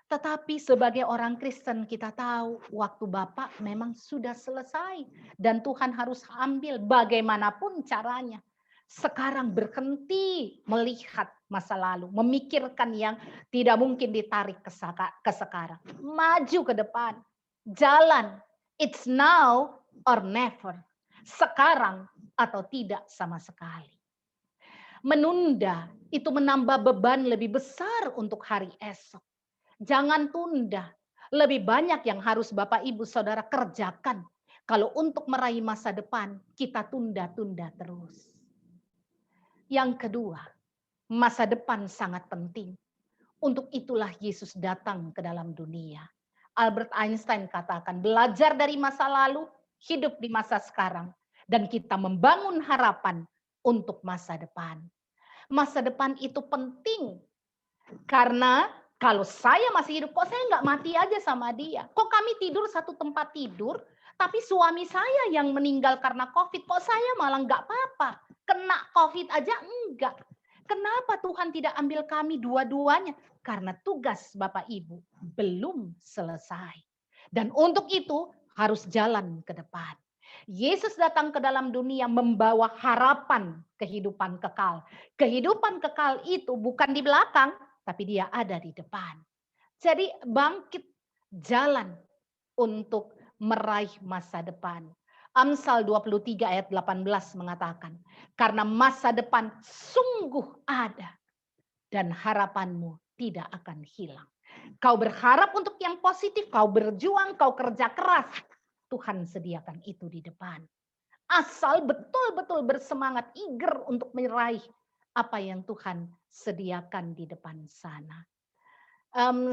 [SPEAKER 4] Tetapi sebagai orang Kristen kita tahu waktu Bapak memang sudah selesai. Dan Tuhan harus ambil bagaimanapun caranya. Sekarang berhenti melihat masa lalu. Memikirkan yang tidak mungkin ditarik ke sekarang. Maju ke depan. Jalan. It's now or never. Sekarang atau tidak sama sekali. Menunda itu menambah beban lebih besar untuk hari esok. Jangan tunda. Lebih banyak yang harus Bapak, Ibu, Saudara kerjakan. Kalau untuk meraih masa depan, kita tunda-tunda terus. Yang kedua, masa depan sangat penting. Untuk itulah Yesus datang ke dalam dunia. Albert Einstein katakan, belajar dari masa lalu, hidup di masa sekarang. Dan kita membangun harapan untuk masa depan. Masa depan itu penting. Karena kalau saya masih hidup, kok saya nggak mati aja sama dia? Kok kami tidur satu tempat tidur, tapi suami saya yang meninggal karena COVID, kok saya malah nggak apa-apa? Kena COVID aja enggak. Kenapa Tuhan tidak ambil kami dua-duanya? Karena tugas Bapak Ibu belum selesai. Dan untuk itu harus jalan ke depan. Yesus datang ke dalam dunia membawa harapan kehidupan kekal. Kehidupan kekal itu bukan di belakang, tapi dia ada di depan. Jadi bangkit, jalan untuk meraih masa depan. Amsal 23 ayat 18 mengatakan, karena masa depan sungguh ada dan harapanmu tidak akan hilang. Kau berharap untuk yang positif, kau berjuang, kau kerja keras, Tuhan sediakan itu di depan. Asal betul-betul bersemangat, eager untuk meraih apa yang Tuhan sediakan di depan sana.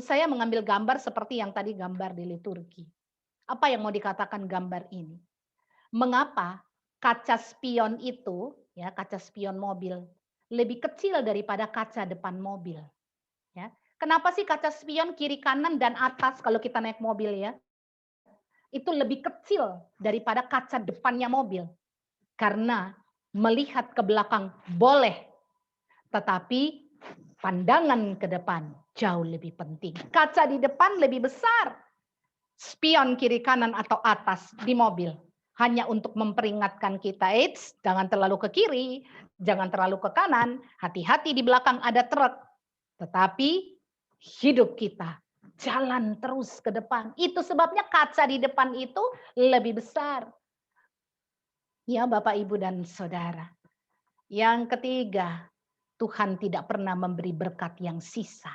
[SPEAKER 4] Saya mengambil gambar seperti yang tadi gambar di liturgi. Apa yang mau dikatakan gambar ini? Mengapa kaca spion itu, ya kaca spion mobil, lebih kecil daripada kaca depan mobil? Ya, kenapa sih kaca spion kiri kanan dan atas kalau kita naik mobil ya? Itu lebih kecil daripada kaca depannya mobil. Karena melihat ke belakang boleh, tetapi pandangan ke depan jauh lebih penting. Kaca di depan lebih besar. Spion kiri kanan atau atas di mobil. Hanya untuk memperingatkan kita, jangan terlalu ke kiri, jangan terlalu ke kanan, hati-hati di belakang ada truk. Tetapi hidup kita jalan terus ke depan. Itu sebabnya kaca di depan itu lebih besar. Ya Bapak, Ibu, dan Saudara. Yang ketiga, Tuhan tidak pernah memberi berkat yang sisa.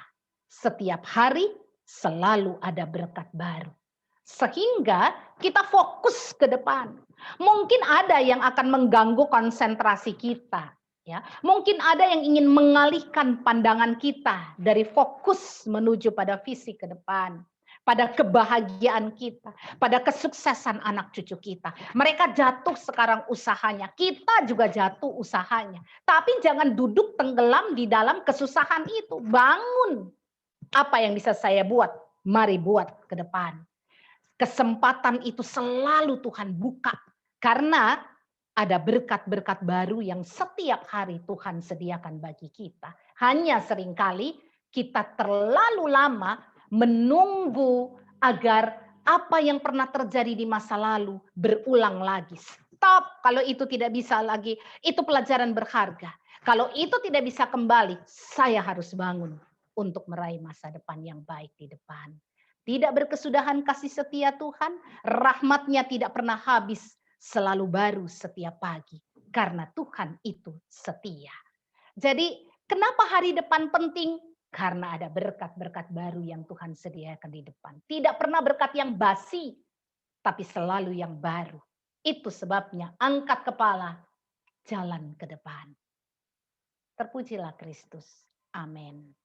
[SPEAKER 4] Setiap hari selalu ada berkat baru. Sehingga kita fokus ke depan. Mungkin ada yang akan mengganggu konsentrasi kita. Ya, mungkin ada yang ingin mengalihkan pandangan kita dari fokus menuju pada visi ke depan, pada kebahagiaan kita, pada kesuksesan anak cucu kita. Mereka jatuh sekarang usahanya, kita juga jatuh usahanya. Tapi jangan duduk tenggelam di dalam kesusahan itu. Bangun. Apa yang bisa saya buat? Mari buat ke depan. Kesempatan itu selalu Tuhan buka. Karena ada berkat-berkat baru yang setiap hari Tuhan sediakan bagi kita. Hanya seringkali kita terlalu lama menunggu agar apa yang pernah terjadi di masa lalu berulang lagi. Stop, kalau itu tidak bisa lagi, itu pelajaran berharga. Kalau itu tidak bisa kembali, saya harus bangun untuk meraih masa depan yang baik di depan. Tidak berkesudahan kasih setia Tuhan, rahmat-Nya tidak pernah habis, selalu baru setiap pagi. Karena Tuhan itu setia. Jadi kenapa hari depan penting? Karena ada berkat-berkat baru yang Tuhan sediakan di depan. Tidak pernah berkat yang basi, tapi selalu yang baru. Itu sebabnya angkat kepala, jalan ke depan. Terpujilah Kristus. Amin.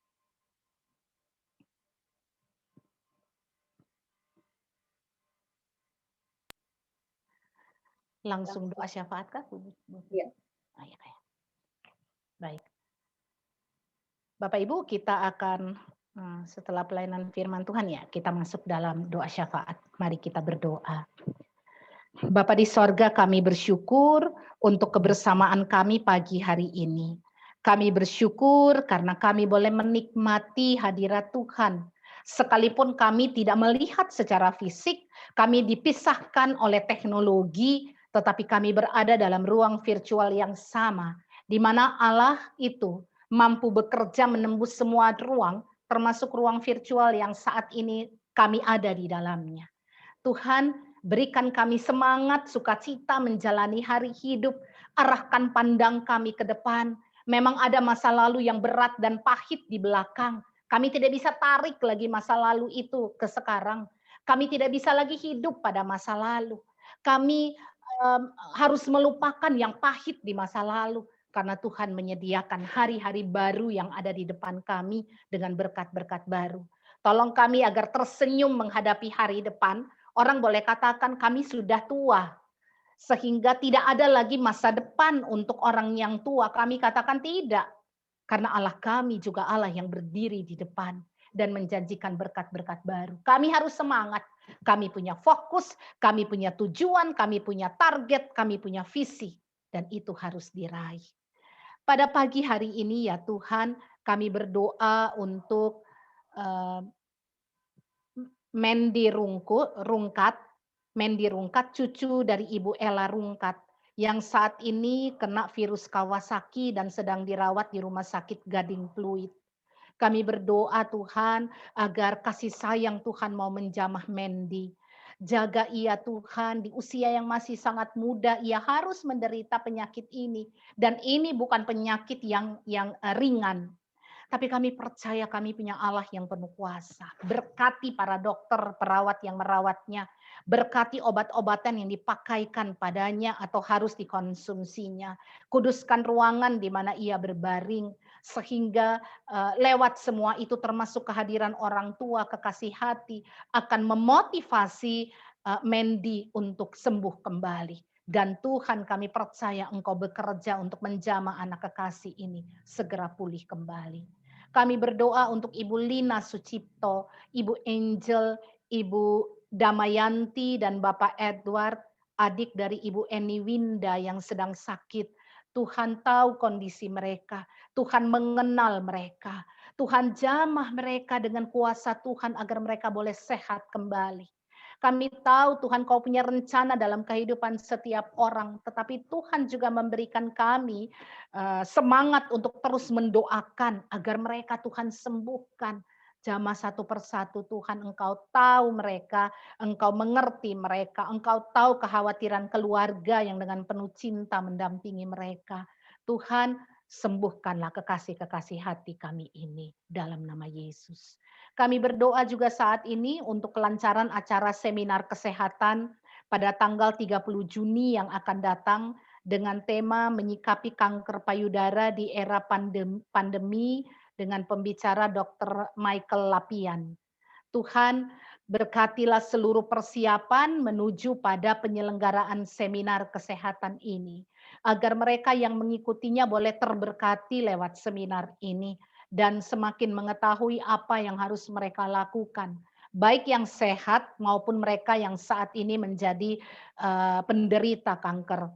[SPEAKER 4] Langsung doa syafaat kah?
[SPEAKER 1] Iya.
[SPEAKER 4] Oh, ya. Baik. Bapak Ibu, kita akan setelah pelayanan firman Tuhan ya, kita masuk dalam doa syafaat. Mari kita berdoa. Bapa di sorga, kami bersyukur untuk kebersamaan kami pagi hari ini. Kami bersyukur karena kami boleh menikmati hadirat Tuhan. Sekalipun kami tidak melihat secara fisik, kami dipisahkan oleh teknologi, tetapi kami berada dalam ruang virtual yang sama, di mana Allah itu mampu bekerja menembus semua ruang, termasuk ruang virtual yang saat ini kami ada di dalamnya. Tuhan, berikan kami semangat, sukacita menjalani hari hidup, arahkan pandang kami ke depan. Memang ada masa lalu yang berat dan pahit di belakang. Kami tidak bisa tarik lagi masa lalu itu ke sekarang. Kami tidak bisa lagi hidup pada masa lalu. Kami harus melupakan yang pahit di masa lalu. Karena Tuhan menyediakan hari-hari baru yang ada di depan kami dengan berkat-berkat baru. Tolong kami agar tersenyum menghadapi hari depan. Orang boleh katakan kami sudah tua, sehingga tidak ada lagi masa depan untuk orang yang tua. Kami katakan tidak, karena Allah kami juga Allah yang berdiri di depan dan menjanjikan berkat-berkat baru. Kami harus semangat, kami punya fokus, kami punya tujuan, kami punya target, kami punya visi, dan itu harus diraih. Pada pagi hari ini ya Tuhan, kami berdoa untuk Mendy Rungkat, cucu dari Ibu Ella Rungkat, yang saat ini kena virus Kawasaki dan sedang dirawat di Rumah Sakit Gading Pluit. Kami berdoa Tuhan agar kasih sayang Tuhan mau menjamah Mendy. Jaga ia Tuhan, di usia yang masih sangat muda ia harus menderita penyakit ini, dan ini bukan penyakit yang ringan. Tapi kami percaya kami punya Allah yang penuh kuasa. Berkati para dokter, perawat yang merawatnya. Berkati obat-obatan yang dipakaikan padanya atau harus dikonsumsinya. Kuduskan ruangan di mana ia berbaring. Sehingga lewat semua itu termasuk kehadiran orang tua, kekasih hati, akan memotivasi Mendy untuk sembuh kembali. Dan Tuhan kami percaya Engkau bekerja untuk menjamah anak kekasih ini segera pulih kembali. Kami berdoa untuk Ibu Lina Sucipto, Ibu Angel, Ibu Damayanti, dan Bapak Edward, adik dari Ibu Eni Winda yang sedang sakit. Tuhan tahu kondisi mereka, Tuhan mengenal mereka. Tuhan jamah mereka dengan kuasa Tuhan agar mereka boleh sehat kembali. Kami tahu Tuhan Kau punya rencana dalam kehidupan setiap orang, tetapi Tuhan juga memberikan kami semangat untuk terus mendoakan agar mereka Tuhan sembuhkan. Jamah satu persatu Tuhan, Engkau tahu mereka, Engkau mengerti mereka, Engkau tahu kekhawatiran keluarga yang dengan penuh cinta mendampingi mereka. Tuhan, Sembuhkanlah kekasih-kekasih hati kami ini dalam nama Yesus. Kami berdoa juga saat ini untuk kelancaran acara seminar kesehatan pada tanggal 30 Juni yang akan datang dengan tema menyikapi kanker payudara di era pandemi dengan pembicara Dr. Michael Lapian. Tuhan, berkatilah seluruh persiapan menuju pada penyelenggaraan seminar kesehatan ini, agar mereka yang mengikutinya boleh terberkati lewat seminar ini dan semakin mengetahui apa yang harus mereka lakukan, baik yang sehat maupun mereka yang saat ini menjadi penderita kanker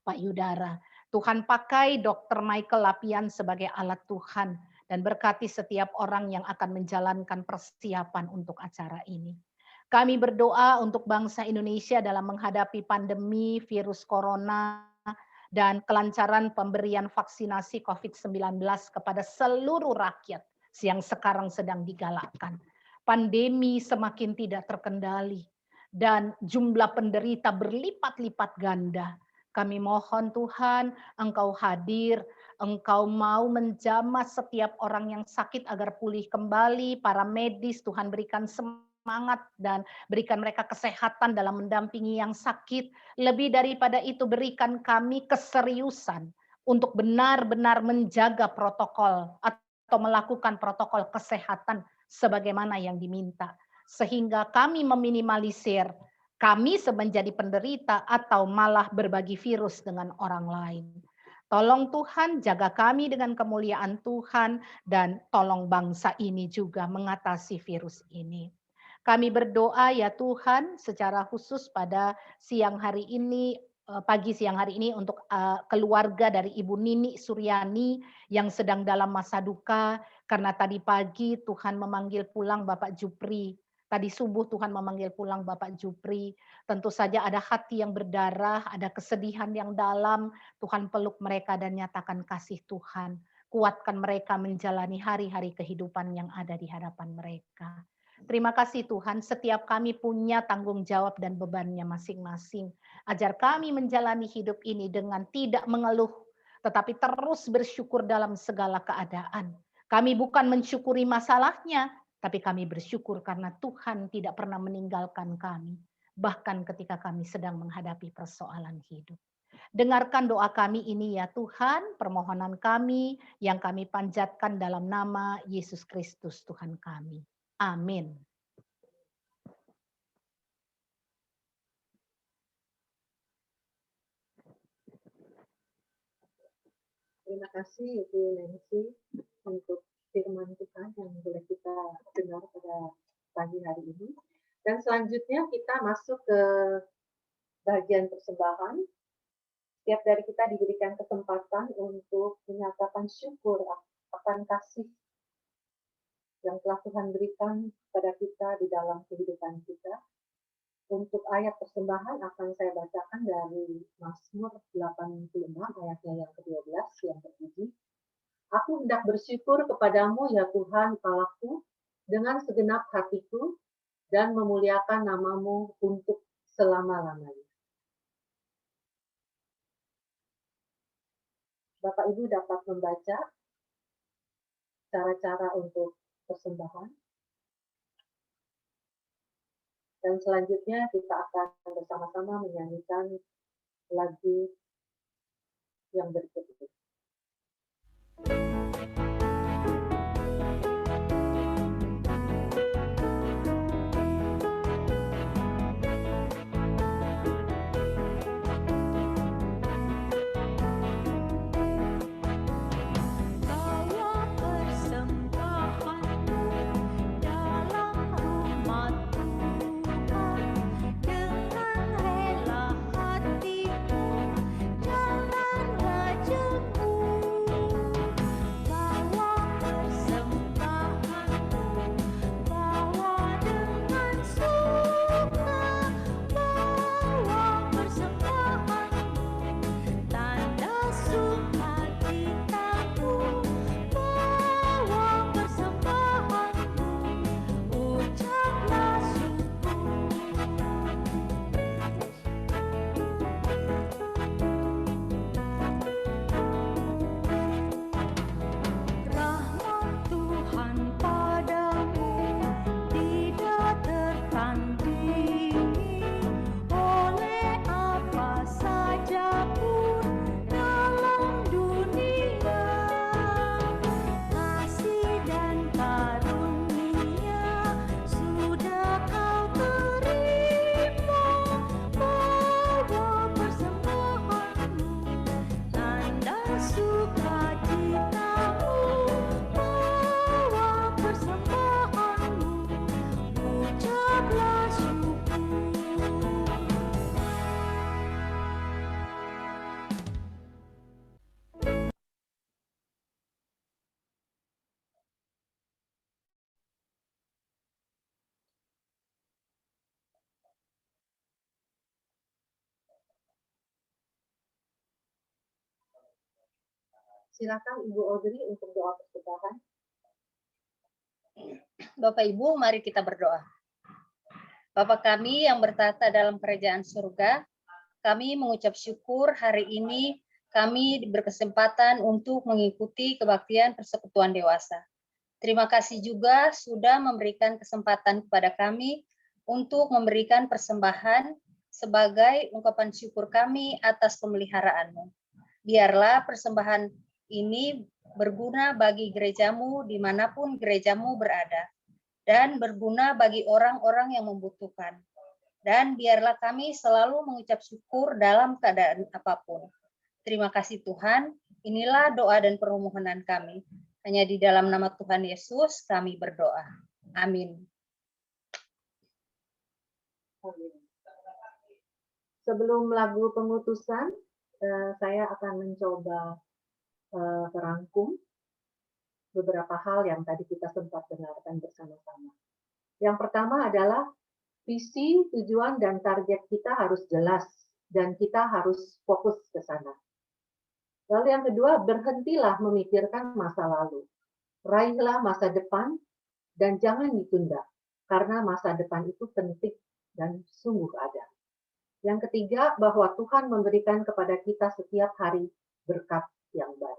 [SPEAKER 4] payudara. Tuhan pakai Dr. Michael Lapian sebagai alat Tuhan dan berkati setiap orang yang akan menjalankan persiapan untuk acara ini. Kami berdoa untuk bangsa Indonesia dalam menghadapi pandemi virus corona dan kelancaran pemberian vaksinasi COVID-19 kepada seluruh rakyat yang sekarang sedang digalakkan. Pandemi semakin tidak terkendali dan jumlah penderita berlipat-lipat ganda. Kami mohon Tuhan, Engkau hadir, Engkau mau menjamah setiap orang yang sakit agar pulih kembali, para medis Tuhan berikan semangat dan berikan mereka kesehatan dalam mendampingi yang sakit. Lebih daripada itu berikan kami keseriusan untuk benar-benar menjaga protokol atau melakukan protokol kesehatan sebagaimana yang diminta. Sehingga kami meminimalisir kami menjadi penderita atau malah berbagi virus dengan orang lain. Tolong Tuhan, jaga kami dengan kemuliaan Tuhan dan tolong bangsa ini juga mengatasi virus ini. Kami berdoa ya Tuhan secara khusus pada siang hari ini, pagi siang hari ini untuk keluarga dari Ibu Nini Suryani yang sedang dalam masa duka karena tadi pagi Tuhan memanggil pulang Bapak Jupri. Tadi subuh Tuhan memanggil pulang Bapak Jupri. Tentu saja ada hati yang berdarah, ada kesedihan yang dalam. Tuhan peluk mereka dan nyatakan kasih Tuhan. Kuatkan mereka menjalani hari-hari kehidupan yang ada di hadapan mereka. Terima kasih Tuhan, setiap kami punya tanggung jawab dan bebannya masing-masing. Ajar kami menjalani hidup ini dengan tidak mengeluh, tetapi terus bersyukur dalam segala keadaan. Kami bukan mensyukuri masalahnya, tapi kami bersyukur karena Tuhan tidak pernah meninggalkan kami, bahkan ketika kami sedang menghadapi persoalan hidup. Dengarkan doa kami ini ya Tuhan, permohonan kami yang kami panjatkan dalam nama Yesus Kristus Tuhan kami. Amin.
[SPEAKER 1] Terima kasih Ibu Nancy untuk firman Tuhan yang boleh kita dengar pada pagi hari ini. Dan selanjutnya kita masuk ke bagian persembahan. Setiap dari kita diberikan kesempatan untuk menyatakan syukur akan kasih yang telah Tuhan berikan kepada kita di dalam kehidupan kita. Untuk ayat persembahan akan saya bacakan dari Mazmur 86 ayatnya yang ke-12 yang berbunyi, Aku hendak bersyukur kepadamu ya Tuhan Allahku dengan segenap hatiku dan memuliakan namamu untuk selama-lamanya. Bapak Ibu dapat membaca cara-cara untuk persembahan. Dan selanjutnya kita akan bersama-sama menyanyikan lagu yang berikut ini.
[SPEAKER 2] Dengan rela hatiku, jangan
[SPEAKER 1] Silakan Ibu Audrey untuk doa persembahan.
[SPEAKER 5] Bapak Ibu, mari kita berdoa. Bapa kami yang bertata dalam kerajaan surga, kami mengucap syukur hari ini kami berkesempatan untuk mengikuti kebaktian persekutuan dewasa. Terima kasih juga sudah memberikan kesempatan kepada kami untuk memberikan persembahan sebagai ungkapan syukur kami atas pemeliharaan-Mu. Biarlah persembahan ini berguna bagi gerejamu dimanapun gerejamu berada, dan berguna bagi orang-orang yang membutuhkan. Dan biarlah kami selalu mengucap syukur dalam keadaan apapun. Terima kasih Tuhan, inilah doa dan permohonan kami. Hanya di dalam nama Tuhan Yesus kami berdoa. Amin.
[SPEAKER 1] Amin. Sebelum lagu pengutusan, saya akan mencoba merangkum beberapa hal yang tadi kita sempat dengarkan bersama-sama. Yang pertama adalah visi, tujuan, dan target kita harus jelas dan kita harus fokus ke sana. Lalu yang kedua, berhentilah memikirkan masa lalu. Raihlah masa depan dan jangan ditunda, karena masa depan itu penting dan sungguh ada. Yang ketiga, bahwa Tuhan memberikan kepada kita setiap hari berkat yang baru.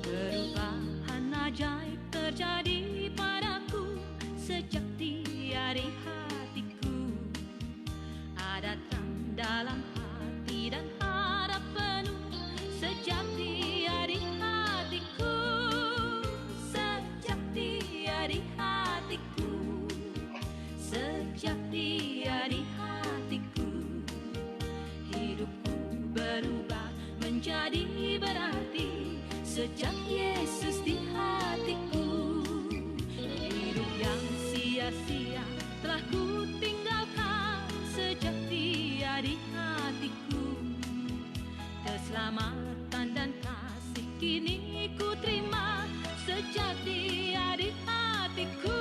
[SPEAKER 2] Perubahan ajaib terjadi padaku sejak di hari hatiku. Ada terang dalam hati dan harap penuh sejak di hari hatiku. Sejak di hari hatiku. Sejak di hari hatiku. Hidupku berubah menjadi berarti sejak Yesus di hatiku. Hidup yang sia-sia telah ku tinggalkan sejak dia di hatiku. Keselamatan dan kasih kini ku terima sejak dia di hatiku.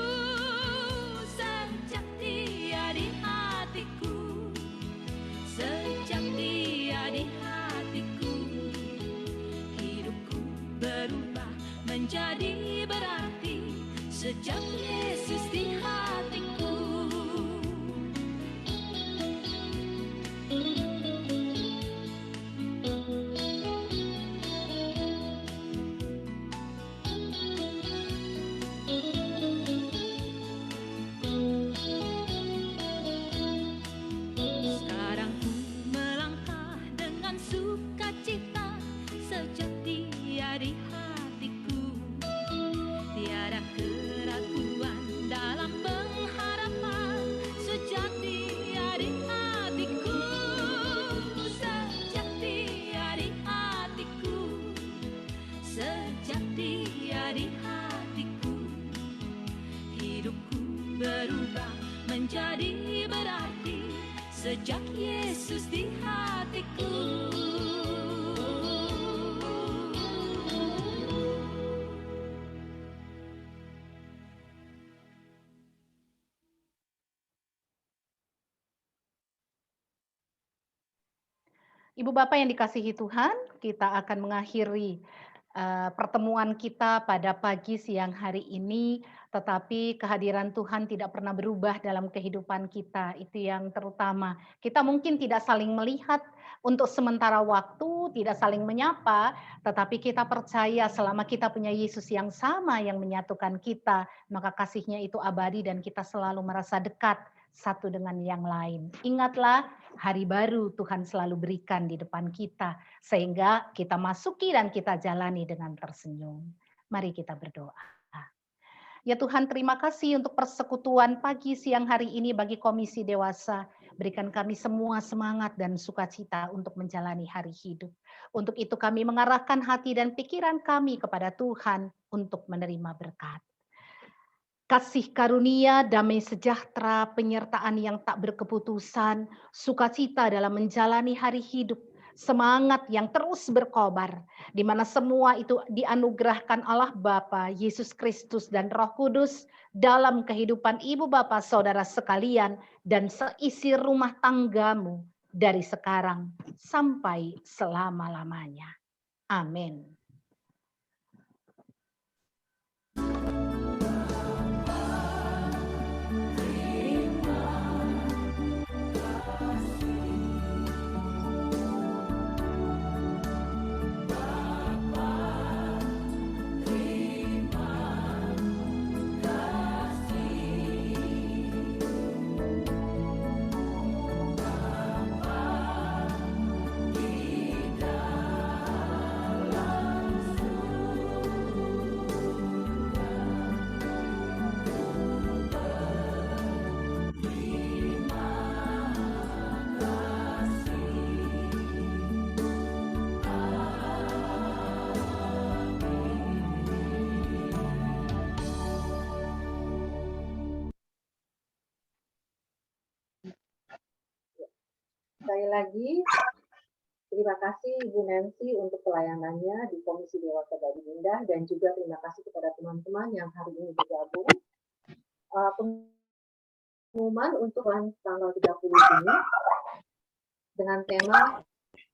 [SPEAKER 2] Sejak dia di hatiku. Sejak dia di hatiku. Hidupku berubah menjadi berarti sejak Yesus di hatiku. Sekarang ku melangkah dengan sukacita sejak dia di hatiku. Tiada keraguan dalam pengharapan sejak dia di hatiku. Sejak dia di hatiku. Sejak dia di hatiku. Hidupku berubah menjadi berarti sejak Yesus di hatiku.
[SPEAKER 4] Ibu Bapak yang dikasihi Tuhan, kita akan mengakhiri pertemuan kita pada pagi siang hari ini, tetapi kehadiran Tuhan tidak pernah berubah dalam kehidupan kita. Itu yang terutama. Kita mungkin tidak saling melihat untuk sementara waktu, tidak saling menyapa, tetapi kita percaya selama kita punya Yesus yang sama yang menyatukan kita, maka kasih-Nya itu abadi dan kita selalu merasa dekat satu dengan yang lain. Ingatlah, hari baru Tuhan selalu berikan di depan kita, sehingga kita masuki dan kita jalani dengan tersenyum. Mari kita berdoa. Ya Tuhan, terima kasih untuk persekutuan pagi siang hari ini bagi Komisi Dewasa. Berikan kami semua semangat dan sukacita untuk menjalani hari hidup. Untuk itu kami mengarahkan hati dan pikiran kami kepada Tuhan untuk menerima berkat. Kasih karunia, damai sejahtera, penyertaan yang tak berkeputusan, sukacita dalam menjalani hari hidup, semangat yang terus berkobar, di mana semua itu dianugerahkan Allah Bapa, Yesus Kristus, dan Roh Kudus dalam kehidupan ibu bapak saudara sekalian dan seisi rumah tanggamu dari sekarang sampai selama-lamanya. Amin.
[SPEAKER 1] Sekali lagi, terima kasih Ibu Nancy untuk pelayanannya di Komisi Dewasa Gading Indah, dan juga terima kasih kepada teman-teman yang hari ini bergabung. Pengumuman untuk tanggal 30 Juni dengan tema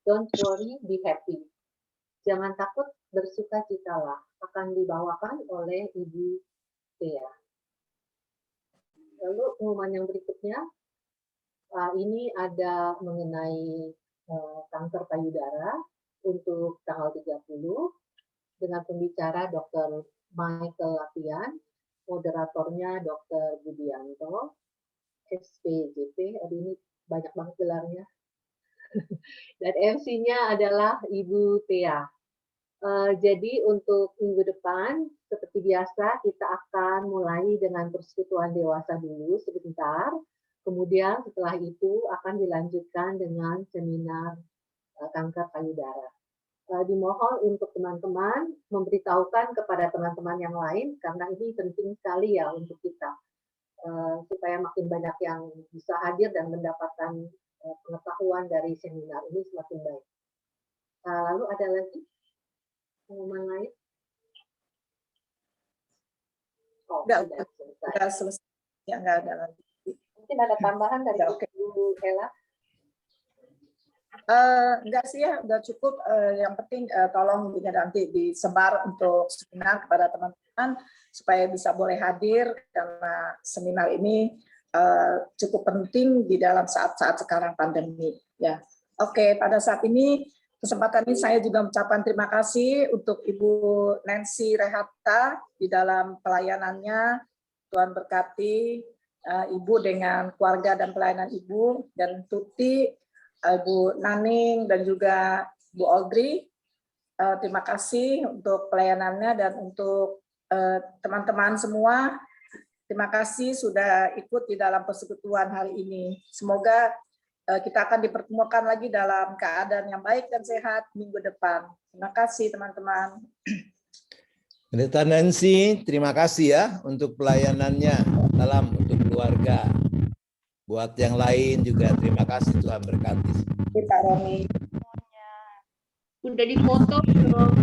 [SPEAKER 1] Don't Worry, Be Happy. Jangan takut, bersukacitalah, akan dibawakan oleh Ibu Thea. Lalu pengumuman yang berikutnya, ini ada mengenai kanker payudara untuk tanggal 30 dengan pembicara Dr. Michael Lapian, moderatornya Dr. Budianto, SPJP, ini banyak banget gelarnya, dan MC-nya adalah Ibu Thea. Jadi untuk minggu depan, seperti biasa, kita akan mulai dengan persekutuan dewasa dulu sebentar. Kemudian setelah itu akan dilanjutkan dengan seminar kanker payudara. Dimohon untuk teman-teman memberitahukan kepada teman-teman yang lain, karena ini penting sekali ya untuk kita, supaya makin banyak yang bisa hadir dan mendapatkan pengetahuan dari seminar ini semakin baik. Lalu ada lagi pengumuman lain? Oh,
[SPEAKER 6] sudah selesai. Ya, nggak ada lagi.
[SPEAKER 1] Mungkin ada tambahan dari Ibu Ella?
[SPEAKER 6] Enggak sih ya, udah cukup. Yang penting tolong nanti disebar untuk seminar kepada teman-teman supaya bisa boleh hadir, karena seminar ini cukup penting di dalam saat-saat sekarang pandemi. Ya, oke. Pada saat ini kesempatan ini saya juga mengucapkan terima kasih untuk Ibu Nancy Rehatta di dalam pelayanannya. Tuhan berkati Ibu dengan keluarga dan pelayanan Ibu, dan Tuti, Ibu Naning, dan juga Bu Audrey. Terima kasih untuk pelayanannya, dan untuk teman-teman semua, terima kasih sudah ikut di dalam persekutuan hari ini. Semoga kita akan dipertemukan lagi dalam keadaan yang baik dan sehat minggu depan. Terima kasih teman-teman.
[SPEAKER 7] Pendeta Nancy, terima kasih ya untuk pelayanannya. Salam untuk keluarga. Buat yang lain juga terima kasih, Tuhan berkati.
[SPEAKER 6] Pak Romi.
[SPEAKER 5] Udah dipoto belum?